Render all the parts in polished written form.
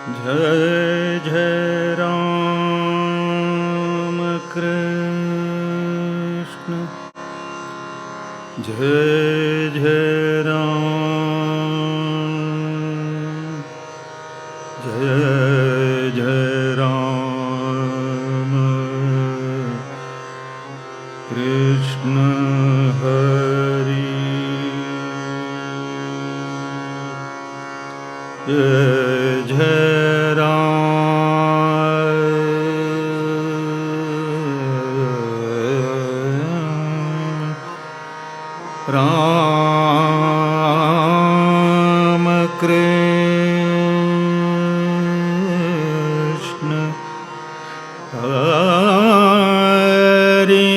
जय जय राम कृष्ण, जय जय राम, जय जय राम कृष्ण हरि। जय जय राम कृष्ण हरि।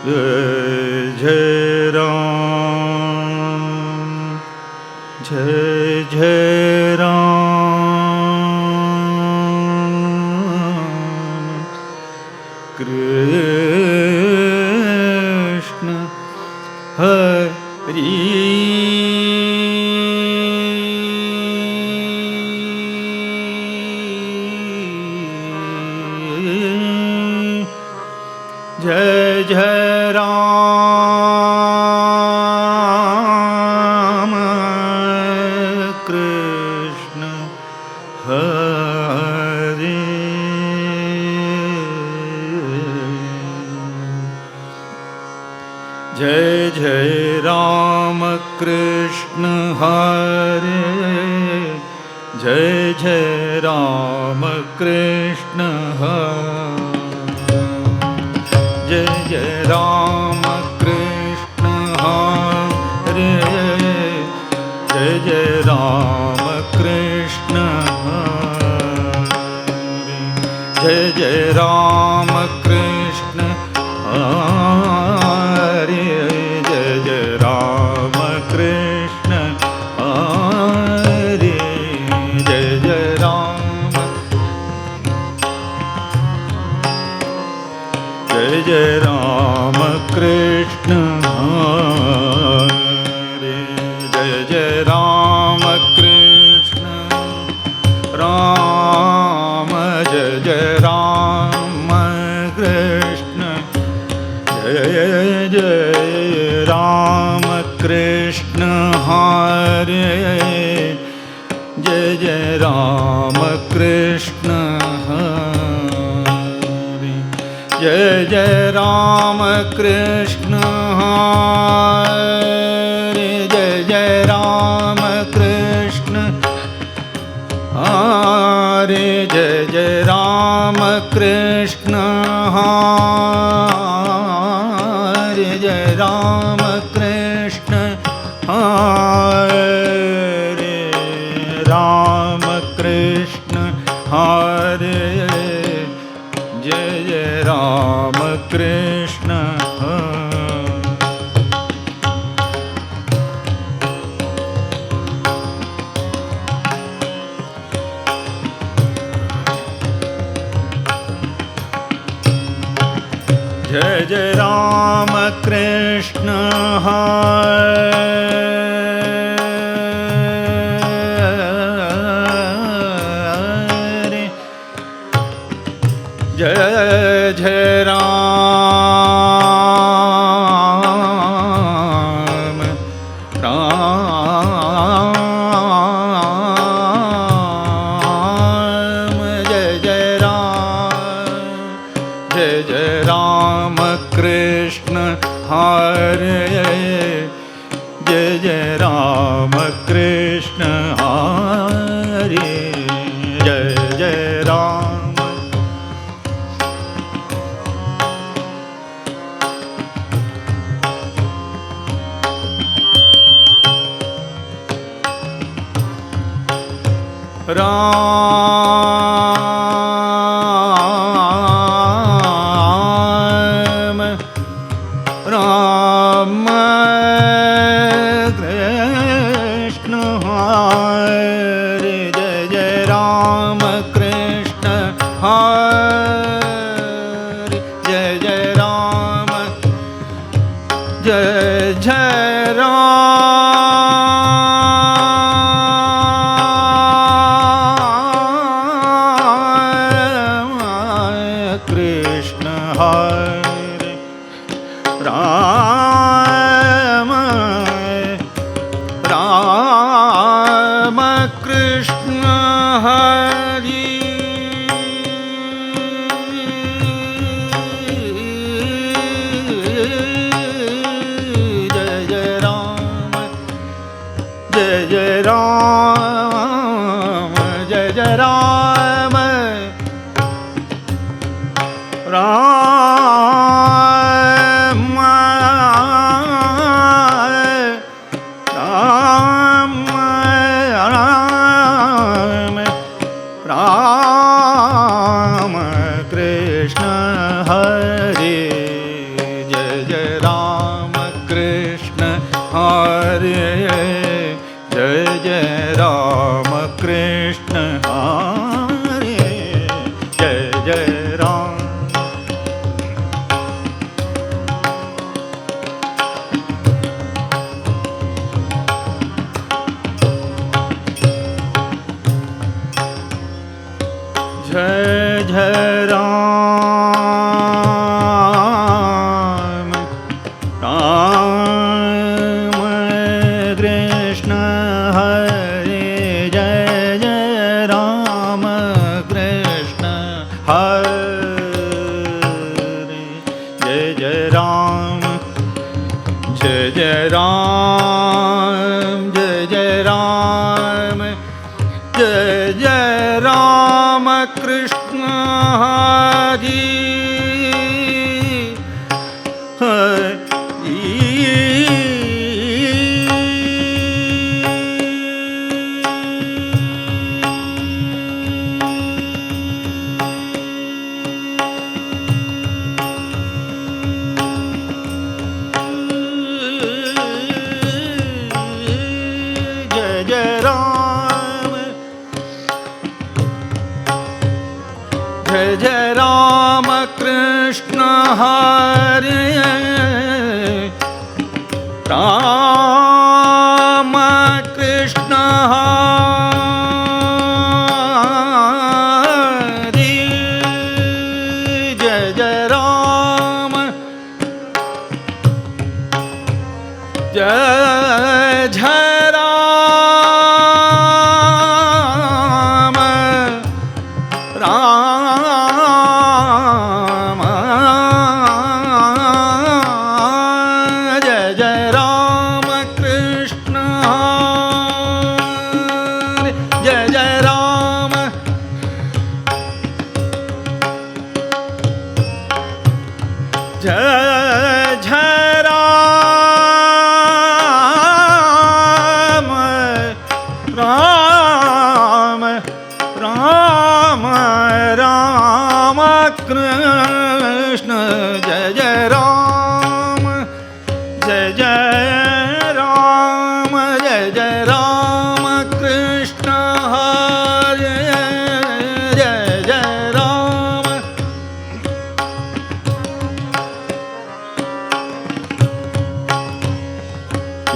जय जय राम, जय जय राम कृष्ण हरि। जय जय राम कृष्ण हरि। जय जय राम कृष्ण हरि। जय जय राम कृष्ण हरि। जय जय राम कृष्ण हरे। जय जय राम कृष्ण हरे। जय जय राम कृष्ण हरे। जय जय राम कृष्ण हरे। जय जय राम, जय जय राम कृष्ण हरे। जय जय राम कृष्ण राम। जय जय राम कृष्ण, जय जय राम कृष्ण हरे। जय जय राम कृष्ण हरे। जय जय राम कृष्ण हरे। जय जय राम कृष्ण हरे। जय जय राम कृष्ण हरे। जय राम कृष्ण हरे। राम कृष्ण हरे। जय जय राम कृष्ण हरे। जय जय राम कृष्ण हरे। जय जय राम राम। जय जय राम, जय जय राम कृष्ण हरे। जय जय राम कृष्ण हरे। जय जय राम, राम राम कृष्ण हरे। कृष्ण हरि जय जय राम जय जय राम जय जय राम राम राम राम राम कृष्ण हरे जय जय राम कृष्ण हरे जय जय राम कृष्ण हरे जय जय राम जय जय राम राम कृष्ण हरे जय जय राम कृष्ण हरे जय जय राम जय जय राम जय जय राम जय जय राम कृष्ण हरि जय जय राम जय जय राम कृष्ण हरे राम कृष्ण हरे जय जय राम जय जय राम राम जय जय राम कृष्ण हरे जय जय राम जय जय राम राम राम राम कृष्ण जय जय राम जय जय राम जय जय राम कृष्ण हरे जय जय राम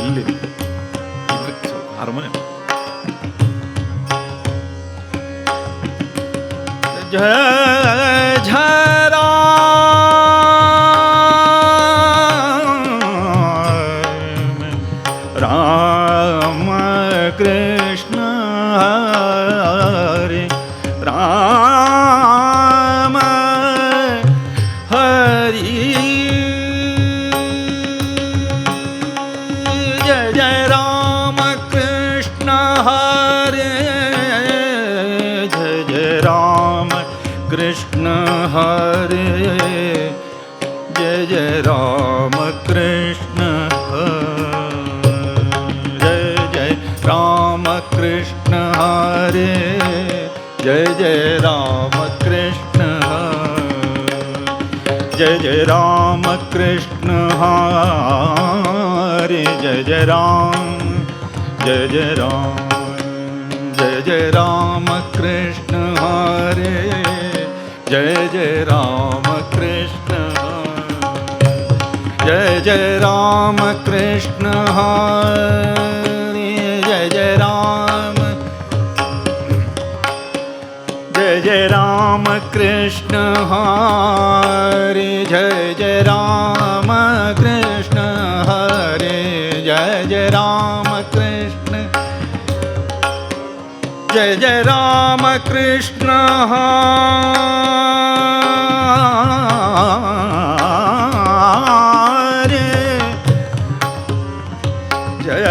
ಇಲ್ಲಿ ಹಾರ್ಮೋನಿಯಂ जय जय राम राम कृष्ण हरे राम हरि जय जय राम कृष्ण हरे जय जय राम कृष्ण हरे जय जय राम कृष्ण हरे जय राम कृष्ण हरे जय जय राम कृष्ण जय जय राम कृष्ण हरे जय जय राम जय जय राम जय जय राम कृष्ण हरे जय जय राम कृष्ण जय जय राम कृष्ण हरे जय जय राम जय जय राम कृष्ण हरे जय जय राम कृष्ण हरे जय जय राम कृष्ण जय जय राम कृष्ण हरे जय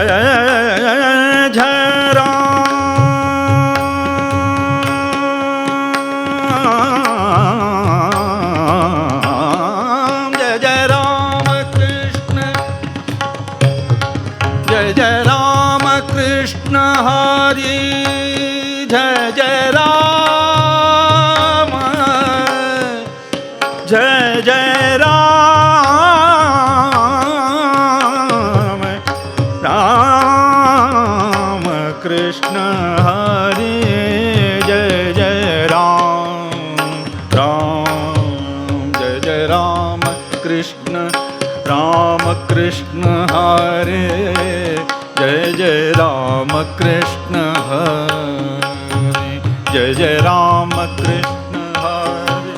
कृष्ण हरे जय जय राम कृष्ण हरे जय जय राम कृष्ण हरे जय जय राम कृष्ण हरे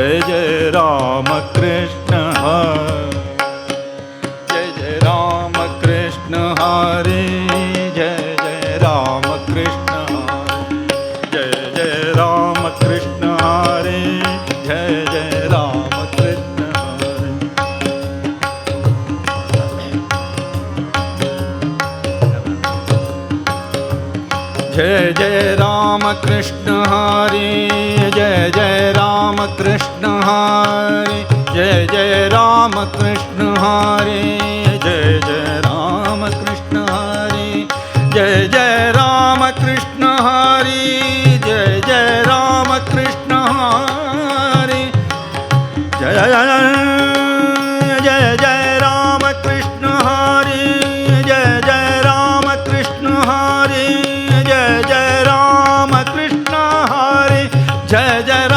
जय जय राम कृष्ण हरे जय जय राम कृष्ण हरे जय जय राम कृष्ण हरे जय जय राम कृष्ण हरे जय जय राम कृष्ण हरे जय जय जय राम कृष्ण हरे जय जय राम कृष्ण हरे जय जय राम कृष्ण हरे जय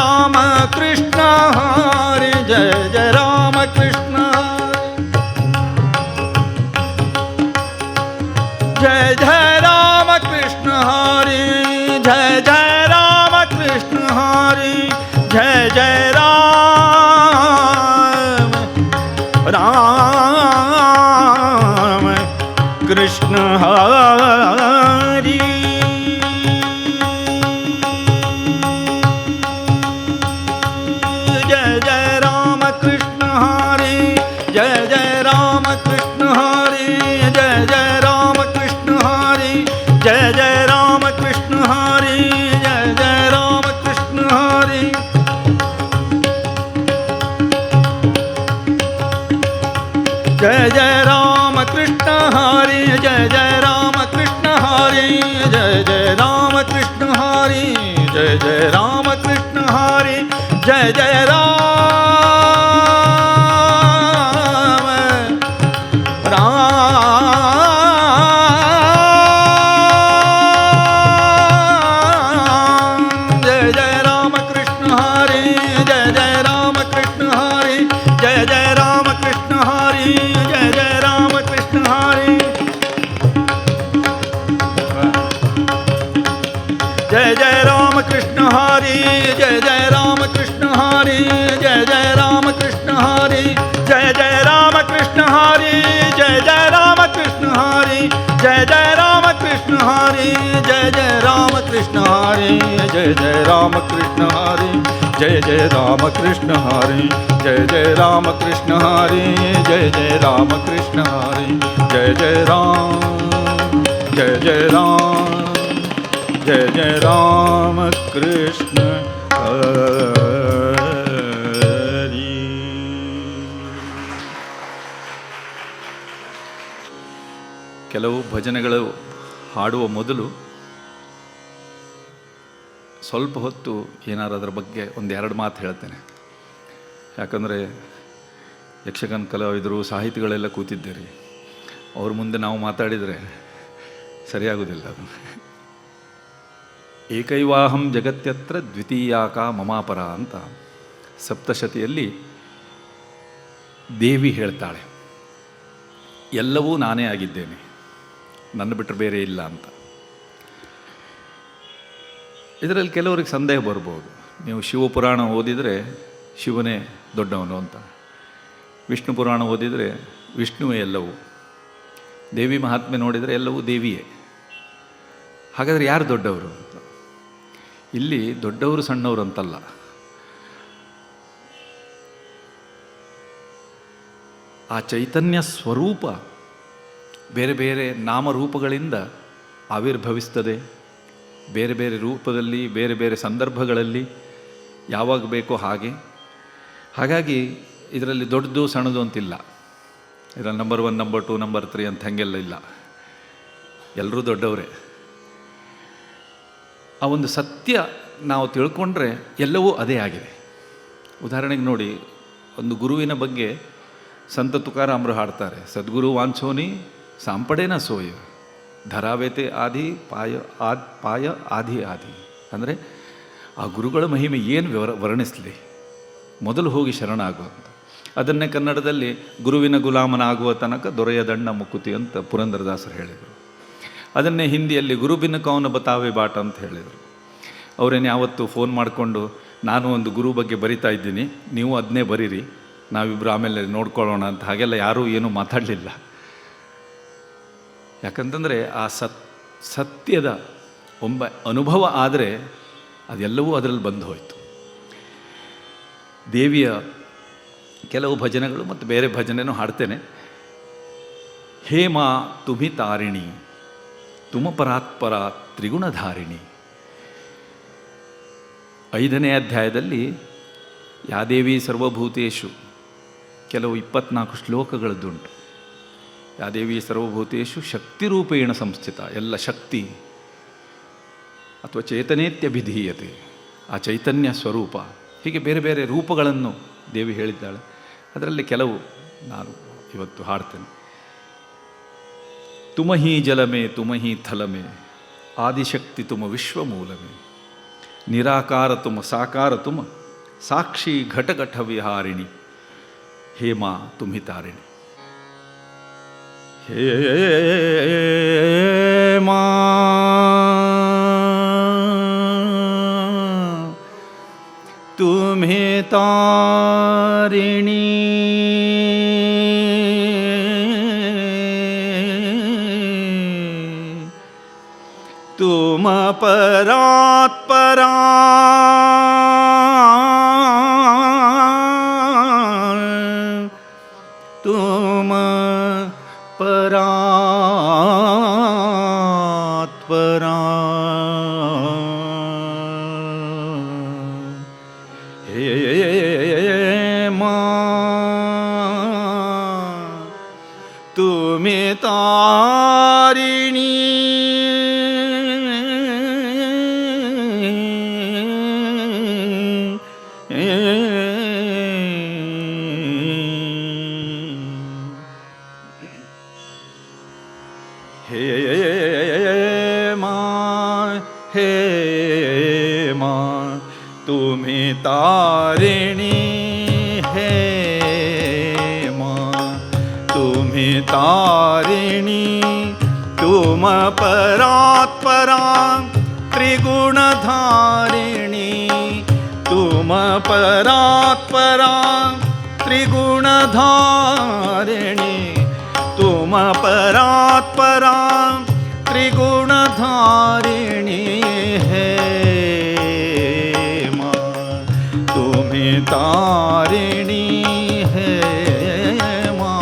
जय राम कृष्ण हरे जय जय राम कृष्ण जय जय राम कृष्ण हरे जय जय राम कृष्ण हरे जय जय राम कृष्ण हरे जय जय राम कृष्ण हरे जय जय राम कृष्ण हरे जय जय राम कृष्ण हरे जय जय राम कृष्ण हरे जय जय कृष्ण हरे जय जय राम कृष्ण हरे जय जय राम कृष्ण हरे जय जय राम कृष्ण हरे जय जय राम कृष्ण हरे जय जय राम जय जय राम जय जय राम कृष्ण हरे। ಕೆಲವು ಭಜನೆಗಳು ಹಾಡುವ ಮೊದಲು ಸ್ವಲ್ಪ ಹೊತ್ತು ಏನಾರು ಅದರ ಬಗ್ಗೆ ಒಂದೆರಡು ಮಾತು ಹೇಳ್ತೇನೆ. ಯಾಕಂದರೆ ಯಕ್ಷಗಾನ ಕಲಾವಿದರು ಸಾಹಿತಿಗಳೆಲ್ಲ ಕೂತಿದ್ದೀರಿ, ಅವ್ರ ಮುಂದೆ ನಾವು ಮಾತಾಡಿದರೆ ಸರಿಯಾಗೋದಿಲ್ಲ. ಅದು ಏಕೈವಾಹಂ ಜಗತ್ಯತ್ರ ದ್ವಿತೀಯಾಕ ಮಮಾಪರ ಅಂತ ಸಪ್ತಶತಿಯಲ್ಲಿ ದೇವಿ ಹೇಳ್ತಾಳೆ, ಎಲ್ಲವೂ ನಾನೇ ಆಗಿದ್ದೇನೆ, ನನ್ನ ಬಿಟ್ಟರೆ ಬೇರೆ ಇಲ್ಲ ಅಂತ. ಇದರಲ್ಲಿ ಕೆಲವರಿಗೆ ಸಂದೇಹ ಬರ್ಬೋದು, ನೀವು ಶಿವಪುರಾಣ ಓದಿದರೆ ಶಿವನೇ ದೊಡ್ಡವನು ಅಂತ, ವಿಷ್ಣು ಪುರಾಣ ಓದಿದರೆ ವಿಷ್ಣುವೇ ಎಲ್ಲವೂ, ದೇವಿ ಮಹಾತ್ಮೆ ನೋಡಿದರೆ ಎಲ್ಲವೂ ದೇವಿಯೇ. ಹಾಗಾದರೆ ಯಾರು ದೊಡ್ಡವರು ಅಂತ? ಇಲ್ಲಿ ದೊಡ್ಡವರು ಸಣ್ಣವರು ಅಂತಲ್ಲ, ಆ ಚೈತನ್ಯ ಸ್ವರೂಪ ಬೇರೆ ಬೇರೆ ನಾಮರೂಪಗಳಿಂದ ಆವಿರ್ಭವಿಸ್ತದೆ, ಬೇರೆ ಬೇರೆ ರೂಪದಲ್ಲಿ ಬೇರೆ ಬೇರೆ ಸಂದರ್ಭಗಳಲ್ಲಿ ಯಾವಾಗ ಬೇಕೋ ಹಾಗೆ. ಹಾಗಾಗಿ ಇದರಲ್ಲಿ ದೊಡ್ಡದು ಸಣ್ಣದು ಅಂತಿಲ್ಲ, ಇದರಲ್ಲಿ ನಂಬರ್ 1 ನಂಬರ್ 2 ನಂಬರ್ 3 ಅಂತ ಹಾಗೆಲ್ಲ ಇಲ್ಲ, ಎಲ್ಲರೂ ದೊಡ್ಡವರೇ. ಆ ಒಂದು ಸತ್ಯ ನಾವು ತಿಳ್ಕೊಂಡ್ರೆ ಎಲ್ಲವೂ ಅದೇ ಆಗಿದೆ. ಉದಾಹರಣೆಗೆ ನೋಡಿ, ಒಂದು ಗುರುವಿನ ಬಗ್ಗೆ ಸಂತ ತುಕಾರಾಮರು ಹಾಡ್ತಾರೆ, ಸದ್ಗುರು ವಾಂಛೋನಿ ಸಾಂಪಡೇನ ಸೋಯ ಧರಾವೇತೆ ಆದಿ ಪಾಯ ಆದಿ ಆದಿ. ಅಂದರೆ ಆ ಗುರುಗಳ ಮಹಿಮೆ ಏನು ವರ್ಣಿಸಲಿ, ಮೊದಲು ಹೋಗಿ ಶರಣಾಗುವಂಥ. ಅದನ್ನೇ ಕನ್ನಡದಲ್ಲಿ ಗುರುವಿನ ಗುಲಾಮನಾಗುವ ತನಕ ದೊರೆಯ ದಂಡ ಮುಕುತಿ ಅಂತ ಪುರಂದರದಾಸರು ಹೇಳಿದರು. ಅದನ್ನೇ ಹಿಂದಿಯಲ್ಲಿ ಗುರುಬಿನ ಕೌನ ಬತಾವೆ ಬಾಟ ಅಂತ ಹೇಳಿದರು. ಅವರೇನು ಯಾವತ್ತು ಫೋನ್ ಮಾಡಿಕೊಂಡು ನಾನು ಒಂದು ಗುರು ಬಗ್ಗೆ ಬರಿತಾ ಇದ್ದೀನಿ, ನೀವು ಅದನ್ನೇ ಬರೀರಿ, ನಾವಿಬ್ಬರು ಆಮೇಲೆ ನೋಡ್ಕೊಳ್ಳೋಣ ಅಂತ ಹಾಗೆಲ್ಲ ಯಾರೂ ಏನೂ ಮಾತಾಡಲಿಲ್ಲ. ಯಾಕಂತಂದರೆ ಆ ಸತ್ಯದ ಅನುಭವ ಆದರೆ ಅದೆಲ್ಲವೂ ಅದರಲ್ಲಿ ಬಂದು ಹೋಯಿತು. ದೇವಿಯ ಕೆಲವು ಭಜನೆಗಳು ಮತ್ತು ಬೇರೆ ಭಜನೆನೂ ಹಾಡ್ತೇನೆ. ಹೇಮಾ ತುಮಿ ತಾರಿಣಿ ತುಮ ಪರಾತ್ಪರ ತ್ರಿಗುಣಧಾರಿಣಿ. 5ನೇ ಅಧ್ಯಾಯದಲ್ಲಿ ಯಾದೇವಿ ಸರ್ವಭೂತೇಶು ಕೆಲವು 24 ಶ್ಲೋಕಗಳದ್ದುಂಟು. ಯಾದೇವಿ ಸರ್ವಭೂತೇಶು ಶಕ್ತಿರೂಪೇಣ ಸಂಸ್ಥಿತ, ಎಲ್ಲ ಶಕ್ತಿ ಅಥವಾ ಚೇತನೇತ್ಯಭಿಧೀಯತೆ, ಆ ಚೈತನ್ಯ ಸ್ವರೂಪ. ಹೀಗೆ ಬೇರೆ ಬೇರೆ ರೂಪಗಳನ್ನು ದೇವಿ ಹೇಳಿದ್ದಾಳೆ. ಅದರಲ್ಲಿ ಕೆಲವು ನಾನು ಇವತ್ತು ಹಾಡ್ತೇನೆ. ತುಮಹಿ ಜಲಮೇ ತುಮಹಿ ಥಲಮೇ ಆದಿಶಕ್ತಿ ತುಮ ವಿಶ್ವಮೂಲಮೇ ನಿರಾಕಾರ ತುಮ ಸಾಕಾರ ತುಮ ಸಾಕ್ಷಿ ಘಟಘಟ ವಿಹಾರಿಣಿ ಹೇಮಾ ತುಮಿ ತಾರಿಣಿ. ಹೇಮಾ ತುಮಿ ತಾರಿಣಿ ತುಮ ಪರಾತ್ಪರಾ ತುಮ ಪರಾತ್ಪರಾ ಹೇಮಾ ತುಮಿ ತಾರಿಣಿ ಹೇಮಾ ಹೇಮಾ ತುಮಿ ತಾರಿಣಿ ಹೇಮಾ ತುಮಿ ತಾರಿಣಿ ತುಮ ಪರಾತ್ಪರಾ ತ್ರಿಗುಣಧಾರಿಣಿ ತುಮ ಪರಾತ್ಪರಾ ತ್ರಿಗುಣಧಾರಿಣಿ ತುಮ ಪರಾತ್ಪರಾ ತ್ರಿಗುಣಧಾರಿಣಿ ಹೇಮಾ ತುಮಿ ತಾರಿಣಿ ಹೇಮಾ.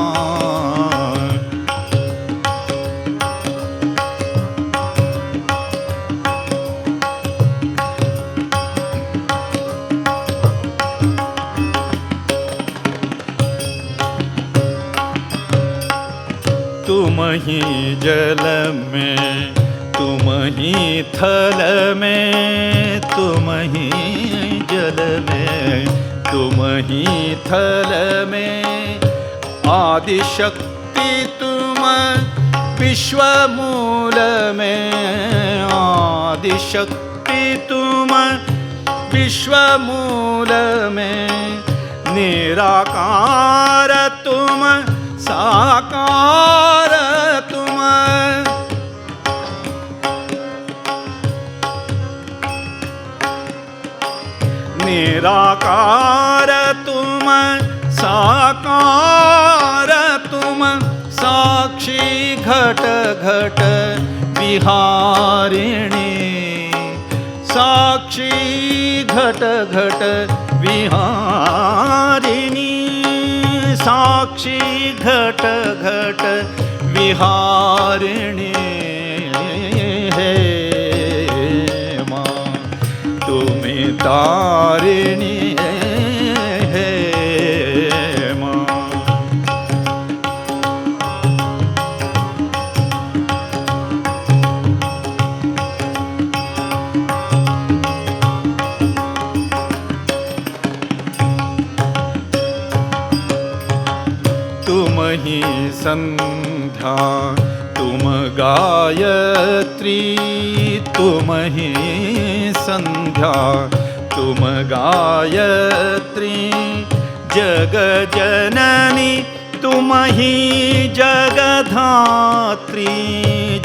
तुम ही जल में तुम तुम ही थल में, तुम ही जल में, तुम ही थल में, आदिशक्ति तुम विश्व मूल में, आदिशक्ति तुम विश्व मूल में, निराकार तुम साकार तुम, निराकार तुम साकार तुम, साक्षी घट घट विहारिणी, साक्षी घट घट विहारिणी, साक्षी घट घट विहारिणी, हे माँ तुम्हें तारिणी, हे माँ। तुम ही संध्या तुम गायत्री, तुम ही संध्या तुम गायत्री, जग जननी तुम ही जगधात्री,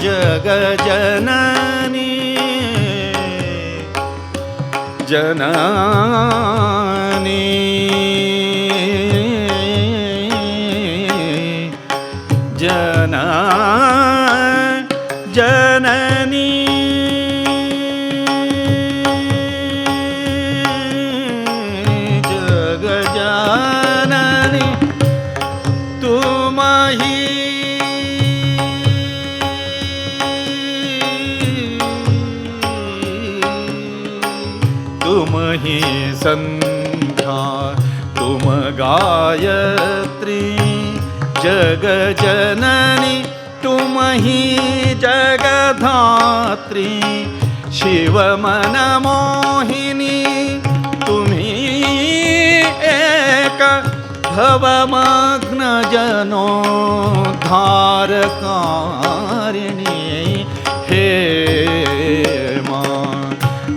जग जननी जननी, जना जननी, जग जननी तुम ही, तुम ही संध्या तुम गायत्री, जग जननी तुम ही जगधात्री, शिव मन मोहिनी तुम्ही एक, भवमग्न जनोद्धारकारिणी, हे माँ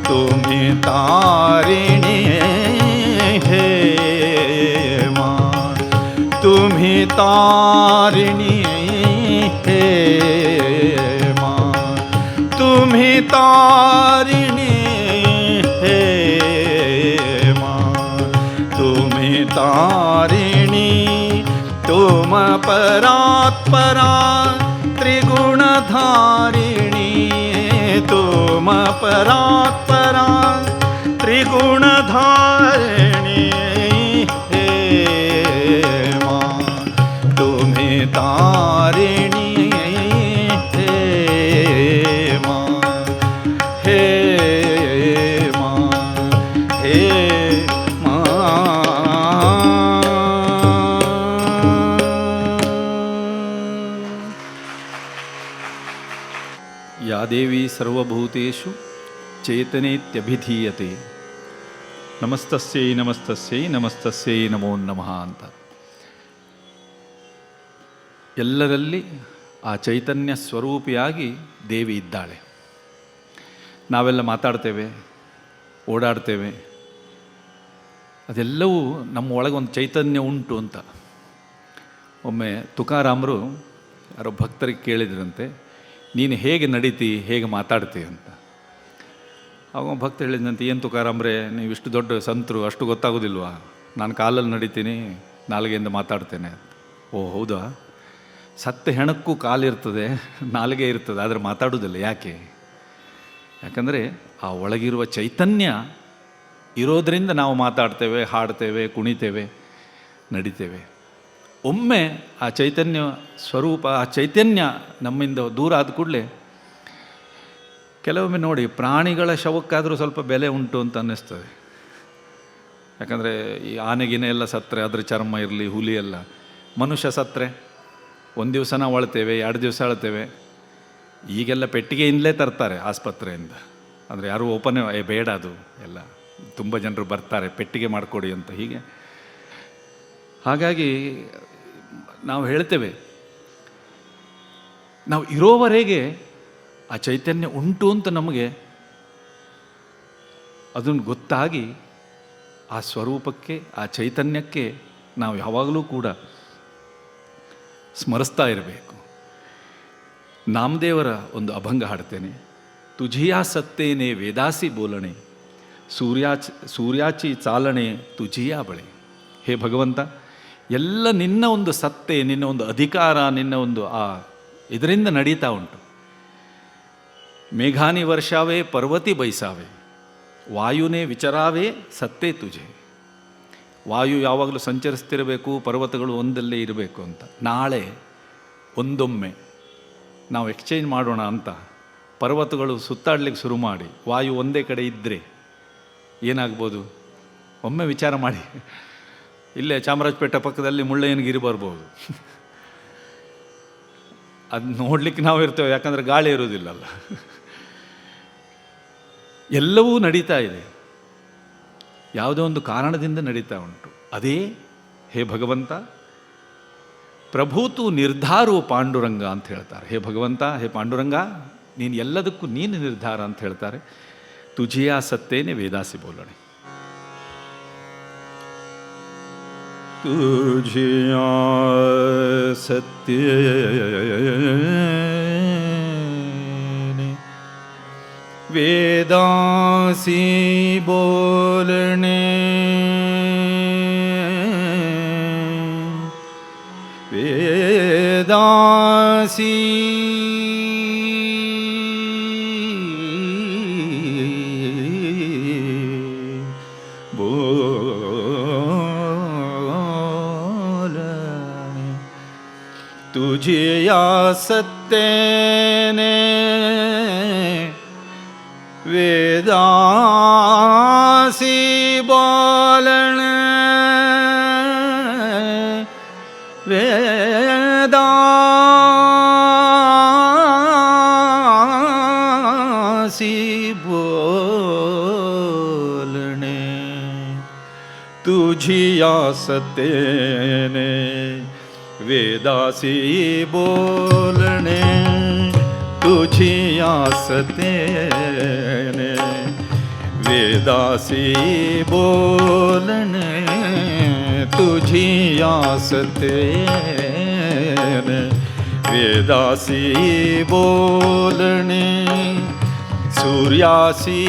तुम्हें तारिणी, हे माँ तुम्हें तारिणी, हे माँ तुम्हें तारिणी, हे माँ तुम्हें तारिणी, तुम परात्परा त्रिगुणधारिणी, तुम परात्परा त्रिगुणधारिणी, हे माँ तुम्हें तारिणी, हे माँ, हे माँ, हे माँ। या देवी सर्वभूतेषु चेतनेत्यभिधीयते, ನಮಸ್ತಸ್ಯೈ ನಮಸ್ತಸ್ಯೈ ನಮಸ್ತಸ್ಯೈ ನಮೋ ನಮಃ ಅಂತ. ಎಲ್ಲರಲ್ಲಿ ಆ ಚೈತನ್ಯ ಸ್ವರೂಪಿಯಾಗಿ ದೇವಿ ಇದ್ದಾಳೆ. ನಾವೆಲ್ಲ ಮಾತಾಡ್ತೇವೆ, ಓಡಾಡ್ತೇವೆ, ಅದೆಲ್ಲವೂ ನಮ್ಮ ಒಳಗೆ ಒಂದು ಚೈತನ್ಯ ಉಂಟು ಅಂತ. ಒಮ್ಮೆ ತುಕಾರಾಮರು ಯಾರೋ ಭಕ್ತರಿಗೆ ಕೇಳಿದ್ರಂತೆ, ನೀನು ಹೇಗೆ ನಡೀತಿ, ಹೇಗೆ ಮಾತಾಡ್ತಿ ಅಂತ. ಅವಾಗ ಭಕ್ತ ಹೇಳಿದಂತೆ, ಏನು ತುಕಾರಾಮ್ರೆ ನೀವು ಇಷ್ಟು ದೊಡ್ಡ ಸಂತರು, ಅಷ್ಟು ಗೊತ್ತಾಗೋದಿಲ್ವಾ? ನಾನು ಕಾಲಲ್ಲಿ ನಡೀತೀನಿ, ನಾಲಿಗೆಯಿಂದ ಮಾತಾಡ್ತೇನೆ. ಓ ಹೌದಾ? ಸತ್ತ ಹೆಣಕ್ಕೂ ಕಾಲಿರ್ತದೆ, ನಾಲಿಗೆ ಇರ್ತದೆ, ಆದರೆ ಮಾತಾಡೋದಿಲ್ಲ. ಯಾಕೆ? ಯಾಕಂದರೆ ಆ ಒಳಗಿರುವ ಚೈತನ್ಯ ಇರೋದರಿಂದ ನಾವು ಮಾತಾಡ್ತೇವೆ, ಹಾಡ್ತೇವೆ, ಕುಣಿತೇವೆ, ನಡಿತೇವೆ. ಒಮ್ಮೆ ಆ ಚೈತನ್ಯ ಸ್ವರೂಪ, ಆ ಚೈತನ್ಯ ನಮ್ಮಿಂದ ದೂರ ಆದ ಕೂಡಲೇ, ಕೆಲವೊಮ್ಮೆ ನೋಡಿ ಪ್ರಾಣಿಗಳ ಶವಕ್ಕಾದರೂ ಸ್ವಲ್ಪ ಬೆಲೆ ಉಂಟು ಅಂತ ಅನ್ನಿಸ್ತದೆ. ಯಾಕಂದರೆ ಈ ಆನೆಗಿನ ಎಲ್ಲ ಸತ್ತರೆ ಅದರ ಚರ್ಮ ಇರಲಿ, ಹುಲಿ ಎಲ್ಲ. ಮನುಷ್ಯ ಸತ್ತರೆ ಒಂದು ದಿವಸ ನಾವು ಅಳ್ತೇವೆ, 2 ದಿವಸ ಅಳ್ತೇವೆ, ಈಗೆಲ್ಲ ಪೆಟ್ಟಿಗೆಯಿಂದಲೇ ತರ್ತಾರೆ ಆಸ್ಪತ್ರೆಯಿಂದ. ಅಂದರೆ ಯಾರೂ ಓಪನ್ ಬೇಡ, ಅದು ಎಲ್ಲ ತುಂಬ ಜನರು ಬರ್ತಾರೆ ಪೆಟ್ಟಿಗೆ ಮಾಡಿಕೊಡಿ ಅಂತ. ಹೀಗೆ ಹಾಗಾಗಿ ನಾವು ಹೇಳ್ತೇವೆ, ನಾವು ಇರೋವರೆಗೆ ಆ ಚೈತನ್ಯ ಉಂಟು ಅಂತ ನಮಗೆ ಅದನ್ನು ಗೊತ್ತಾಗಿ ಆ ಸ್ವರೂಪಕ್ಕೆ, ಆ ಚೈತನ್ಯಕ್ಕೆ ನಾವು ಯಾವಾಗಲೂ ಕೂಡ ಸ್ಮರಿಸ್ತಾ ಇರಬೇಕು. ನಾಮದೇವರ ಒಂದು ಅಭಂಗ ಹಾಡ್ತೇನೆ. ತುಜಿಯಾ ಸತ್ತೇನೆ ವೇದಾಸಿ ಬೋಲಣೆ, ಸೂರ್ಯಾಚಿ ಚಾಲನೆ ತುಜಿಯಾ ಬಳೆ. ಹೇ ಭಗವಂತ, ಎಲ್ಲ ನಿನ್ನ ಒಂದು ಸತ್ತೆ, ನಿನ್ನ ಒಂದು ಅಧಿಕಾರ, ನಿನ್ನ ಒಂದು ಇದರಿಂದ ನಡೀತಾ ಉಂಟು. ಮೇಘಾನಿ ವರ್ಷಾವೇ ಪರ್ವತಿ ಬೈಸಾವೆ, ವಾಯುನೇ ವಿಚರಾವೇ ಸತ್ತೇ ತುಜೆ. ವಾಯು ಯಾವಾಗಲೂ ಸಂಚರಿಸ್ತಿರಬೇಕು, ಪರ್ವತಗಳು ಒಂದಲ್ಲೇ ಇರಬೇಕು ಅಂತ. ನಾಳೆ ಒಂದೊಮ್ಮೆ ನಾವು ಎಕ್ಸ್ಚೇಂಜ್ ಮಾಡೋಣ ಅಂತ ಪರ್ವತಗಳು ಸುತ್ತಾಡ್ಲಿಕ್ಕೆ ಶುರು ಮಾಡಿ ವಾಯು ಒಂದೇ ಕಡೆ ಇದ್ದರೆ ಏನಾಗ್ಬೋದು? ಒಮ್ಮೆ ವಿಚಾರ ಮಾಡಿ. ಇಲ್ಲೇ ಚಾಮರಾಜಪೇಟೆ ಪಕ್ಕದಲ್ಲಿ ಮುಳ್ಳಯ್ಯನಗಿರಿ ಬರ್ಬೋದು. ಅದು ನೋಡ್ಲಿಕ್ಕೆ ನಾವು ಇರ್ತೇವೆ, ಯಾಕಂದರೆ ಗಾಳಿ ಇರೋದಿಲ್ಲಲ್ಲ. ಎಲ್ಲವೂ ನಡೀತಾ ಇದೆ, ಯಾವುದೋ ಒಂದು ಕಾರಣದಿಂದ ನಡೀತಾ ಉಂಟು. ಅದೇ ಹೇ ಭಗವಂತ ಪ್ರಭೂತು ನಿರ್ಧಾರೋ ಪಾಂಡುರಂಗ ಅಂತ ಹೇಳ್ತಾರೆ. ಹೇ ಭಗವಂತ, ಹೇ ಪಾಂಡುರಂಗ, ನೀನು ಎಲ್ಲದಕ್ಕೂ ನೀನು ನಿರ್ಧಾರ ಅಂತ ಹೇಳ್ತಾರೆ. ತುಜಿಯಾ ಸತ್ತೇನೆ ವೇದಾಸಿ ಬೋಲಣೆ. ತುಜಿಯಾ ಸತ್ಯೇನೆ ವೇದಾಸಿ ಬೋಲಣೆ, ವೇದಾಸಿ ಬೋಲಣೆ. ತುಜಿಯಾ ಸತ್ತೇನೆ ವೇದಾಸಿ ಬೋಲಣೆ, ವೇದಾಸಿ ಬೋಲಣೆ. ತುಜಿಯಾ ಸತ್ತೇನೆ ವೇದಾಸಿ ಬೋಲಣೆ, ತುಜಿಯಾ ಸತ್ತೇನೆ ವೇದಾಸಿ ಬೋಲಣೆ, ತುಜಿಯಾ ಸತ್ತೇನೆ ವೇದಾಸಿ ಬೋಲಣೆ. ಸೂರ್ಯಾಸಿ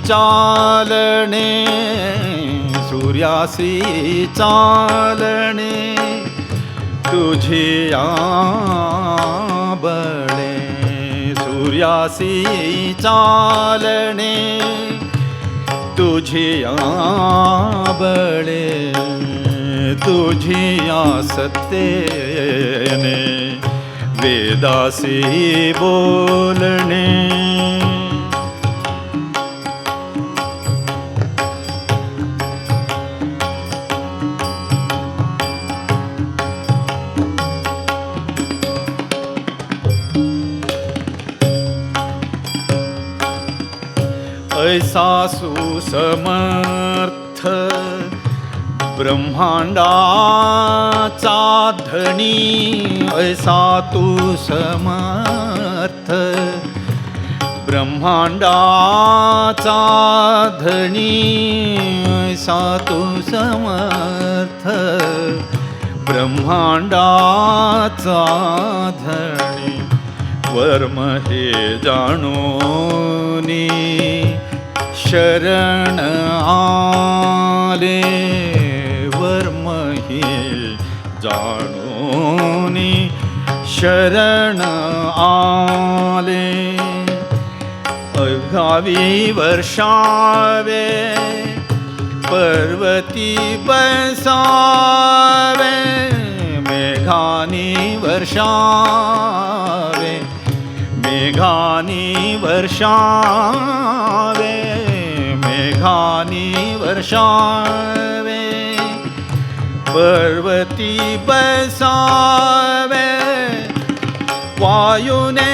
ಚಾಲನೆ, ಸೂರ್ಯಾಸಿ ಚಾಲನೆ ತುಜಿಯಾ ಬಳೆ, ಸೂರ್ಯಾಸಿ ಚಾಲನೆ ತುಜಿಯಾ ಬಳೆ. ತುಜಿಯಾ ಸತ್ತೇನೆ ವೇದಾಸಿ ಬೋಲಣೆ. ऐसा सुसमर्थ ब्रह्मांडाचा धनी, ऐसा तू समर्थ ब्रह्मांडाचा धनी, ऐसा तू समर्थ ब्रह्मांडाचा धनी. वर्म हे जाणोनी शरण आले, वर्म हे जाणोनी शरण आले. अघावी वर्षावे पर्वती बसावे, मेघानी वर्षावे, मेघानी वर्षावे, मेघानी वर्षावे. पर्वती बसावे वायुने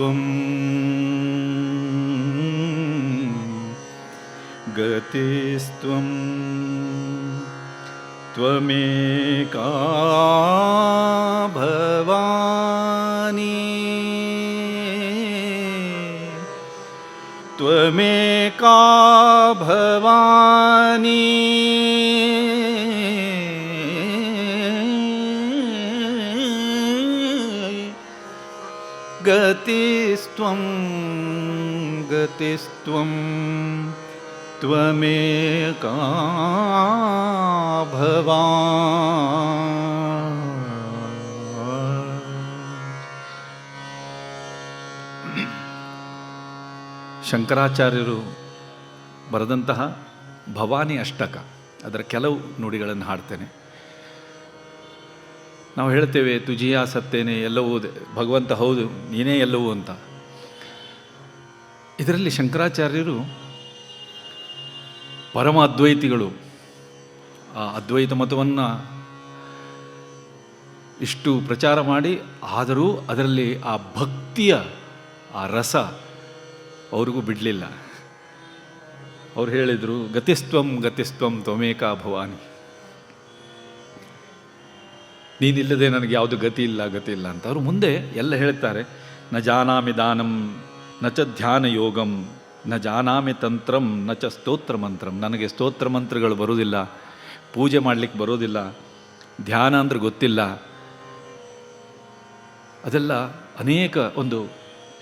गतिस्त्वं गतिस्त्वं त्वमेका भवानी त्वमेका भवानी गतिस्त्वं गतिस्त्वं त्वमेका भवानी. ಶಂಕರಾಚಾರ್ಯರು ಬರೆದಂತಹ ಭವಾನಿ ಅಷ್ಟಕ ಅದರ ಕೆಲವು ನುಡಿಗಳನ್ನು ಹಾಡ್ತೇನೆ. ನಾವು ಹೇಳ್ತೇವೆ ತುಜಿಯ ಸತ್ತೇನೆ ಎಲ್ಲವೂ ಭಗವಂತ ಹೌದು ನೀನೇ ಎಲ್ಲವೂ ಅಂತ. ಇದರಲ್ಲಿ ಶಂಕರಾಚಾರ್ಯರು ಪರಮ ಅದ್ವೈತಿಗಳು. ಆ ಅದ್ವೈತ ಮತವನ್ನು ಇಷ್ಟು ಪ್ರಚಾರ ಮಾಡಿ ಆದರೂ ಅದರಲ್ಲಿ ಆ ಭಕ್ತಿಯ ಆ ರಸ ಅವ್ರಿಗೂ ಬಿಡಲಿಲ್ಲ. ಅವ್ರು ಹೇಳಿದರು ಗತಿಸ್ತ್ವಂ ಗತಿಸ್ತ್ವಂ ತ್ವಮೇಕಾ ಭವಾನಿ, ನೀನಿಲ್ಲದೆ ನನಗೆ ಯಾವುದು ಗತಿ ಇಲ್ಲ ಗತಿ ಇಲ್ಲ ಅಂತ. ಅವರು ಮುಂದೆ ಎಲ್ಲ ಹೇಳ್ತಾರೆ. ನ ಜಾನಾಮಿ ದಾನಂ ನ ಚ ಧ್ಯಾನ ಯೋಗಂ ನ ಜಾನಾಮಿ ತಂತ್ರಂ ನ ಚ ಸ್ತೋತ್ರ ಮಂತ್ರಂ. ನನಗೆ ಸ್ತೋತ್ರ ಮಂತ್ರಗಳು ಬರೋದಿಲ್ಲ, ಪೂಜೆ ಮಾಡಲಿಕ್ಕೆ ಬರೋದಿಲ್ಲ, ಧ್ಯಾನ ಅಂದ್ರೆ ಗೊತ್ತಿಲ್ಲ. ಅದೆಲ್ಲ ಅನೇಕ ಒಂದು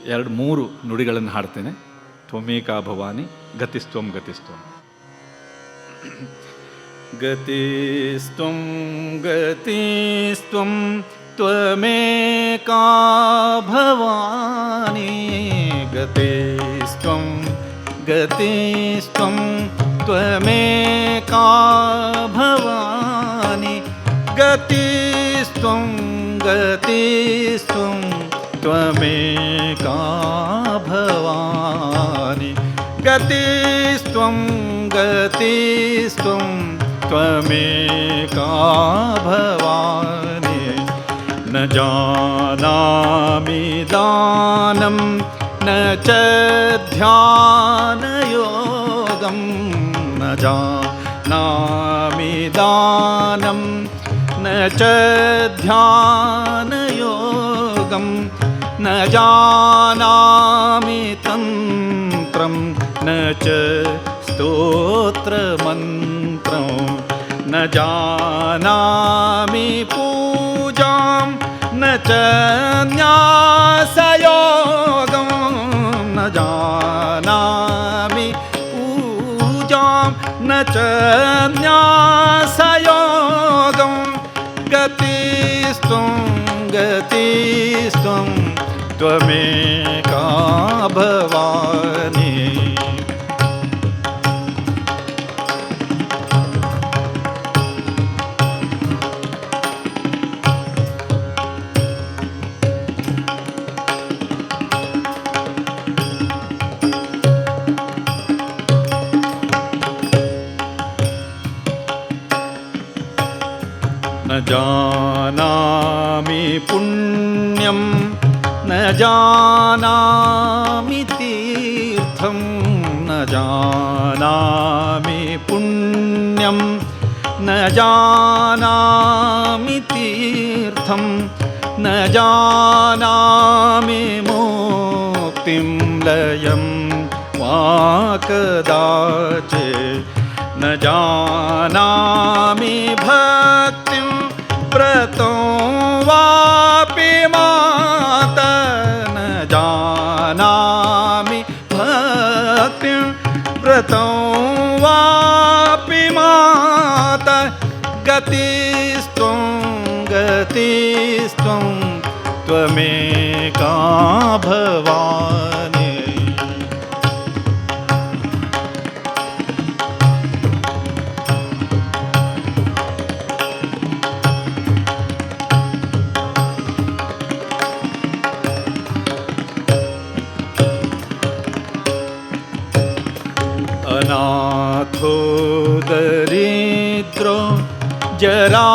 2-3 ನುಡಿಗಳನ್ನು ಹಾಡ್ತೇನೆ. ತ್ವಮೇಕಾ ಭವಾನಿ ಗತಿಸ್ತ್ವಂ ಗತಿಸ್ತ್ವಂ ಗತಿಸ್ತ್ವಂ ಗತಿಸ್ತ್ವಂ ತ್ವಮೇಕಾ ಭವಾನಿ ಗತಿಸ್ತ್ವಂ ಗತಿಸ್ತ್ವಂ ತ್ವಮೇಕಾ ಭವಾನಿ ಗತಿಸ್ತ್ವಂ ಗತಿಸ್ತ್ವಂ ತ್ವಮೇಕಾ ಭವಾನಿ ಗತಿಸ್ತ್ವಂ ಗತಿಸ್ತ್ವಂ ತ್ವಮೇಕಾ ಭವಾನಿ. ನ ಜಾನಾಮಿ ದಾನಂ ನ ಚ ಧ್ಯಾನ ಯೋಗಂ ನ ಜಾನಾಮಿ ದಾನಂ ನ ಚ ಧ್ಯಾನ ಯೋಗಂ ನ ಜಾನಾಮಿ ತಂತ್ರಂ ನ ಚ ಸ್ತೋತ್ರ ಮಂತ್ರಂ ನ ಜಾನಾಮಿ ಪೂಜಾಂ ನ ಚ ನ್ಯಾಸಯೋಗಂ ನ ಜಾನಾಮಿ ಪೂಜಾಂ ನ ಚ ನ್ಯಾಸಯೋಗಂ ಗತಿಸ್ತ್ವಂ ಗತಿಸ್ತ್ವಂ ತ್ವಮೇಕಾ ಭವಾನಿ. ನ ಜಾನಾಮಿ ಪುಣ್ಯಂ ನ ಜಾನಾಮಿ ತೀರ್ಥಂ ನ ಜಾನಾಮಿ ಪುಣ್ಯಂ ನ ಜಾನಾಮಿ ತೀರ್ಥಂ ನ ಜಾನಾಮಿ ಮುಕ್ತಿಂ ಲಯಂ ವಾ ಕದಾಚಿತ್ ನ ಜಾನಾಮಿ ಭಕ್ತಿಂ ವ್ರತೋ ವಾಪಿ ಮಾತ ನ ಜಾನಾಮಿ ಭಕ್ತಿಂ ವ್ರತೋ ವಾಪಿ ಮಾತ ಗತಿಸ್ತ್ವಂ ಗತಿಸ್ತ್ವಂ ತ್ವಮೇಕಾ ಭವಾನಿ. ಅನಾಥೋ ದರಿದ್ರೋ ಜರಾರೋಗಯುಕ್ತೋ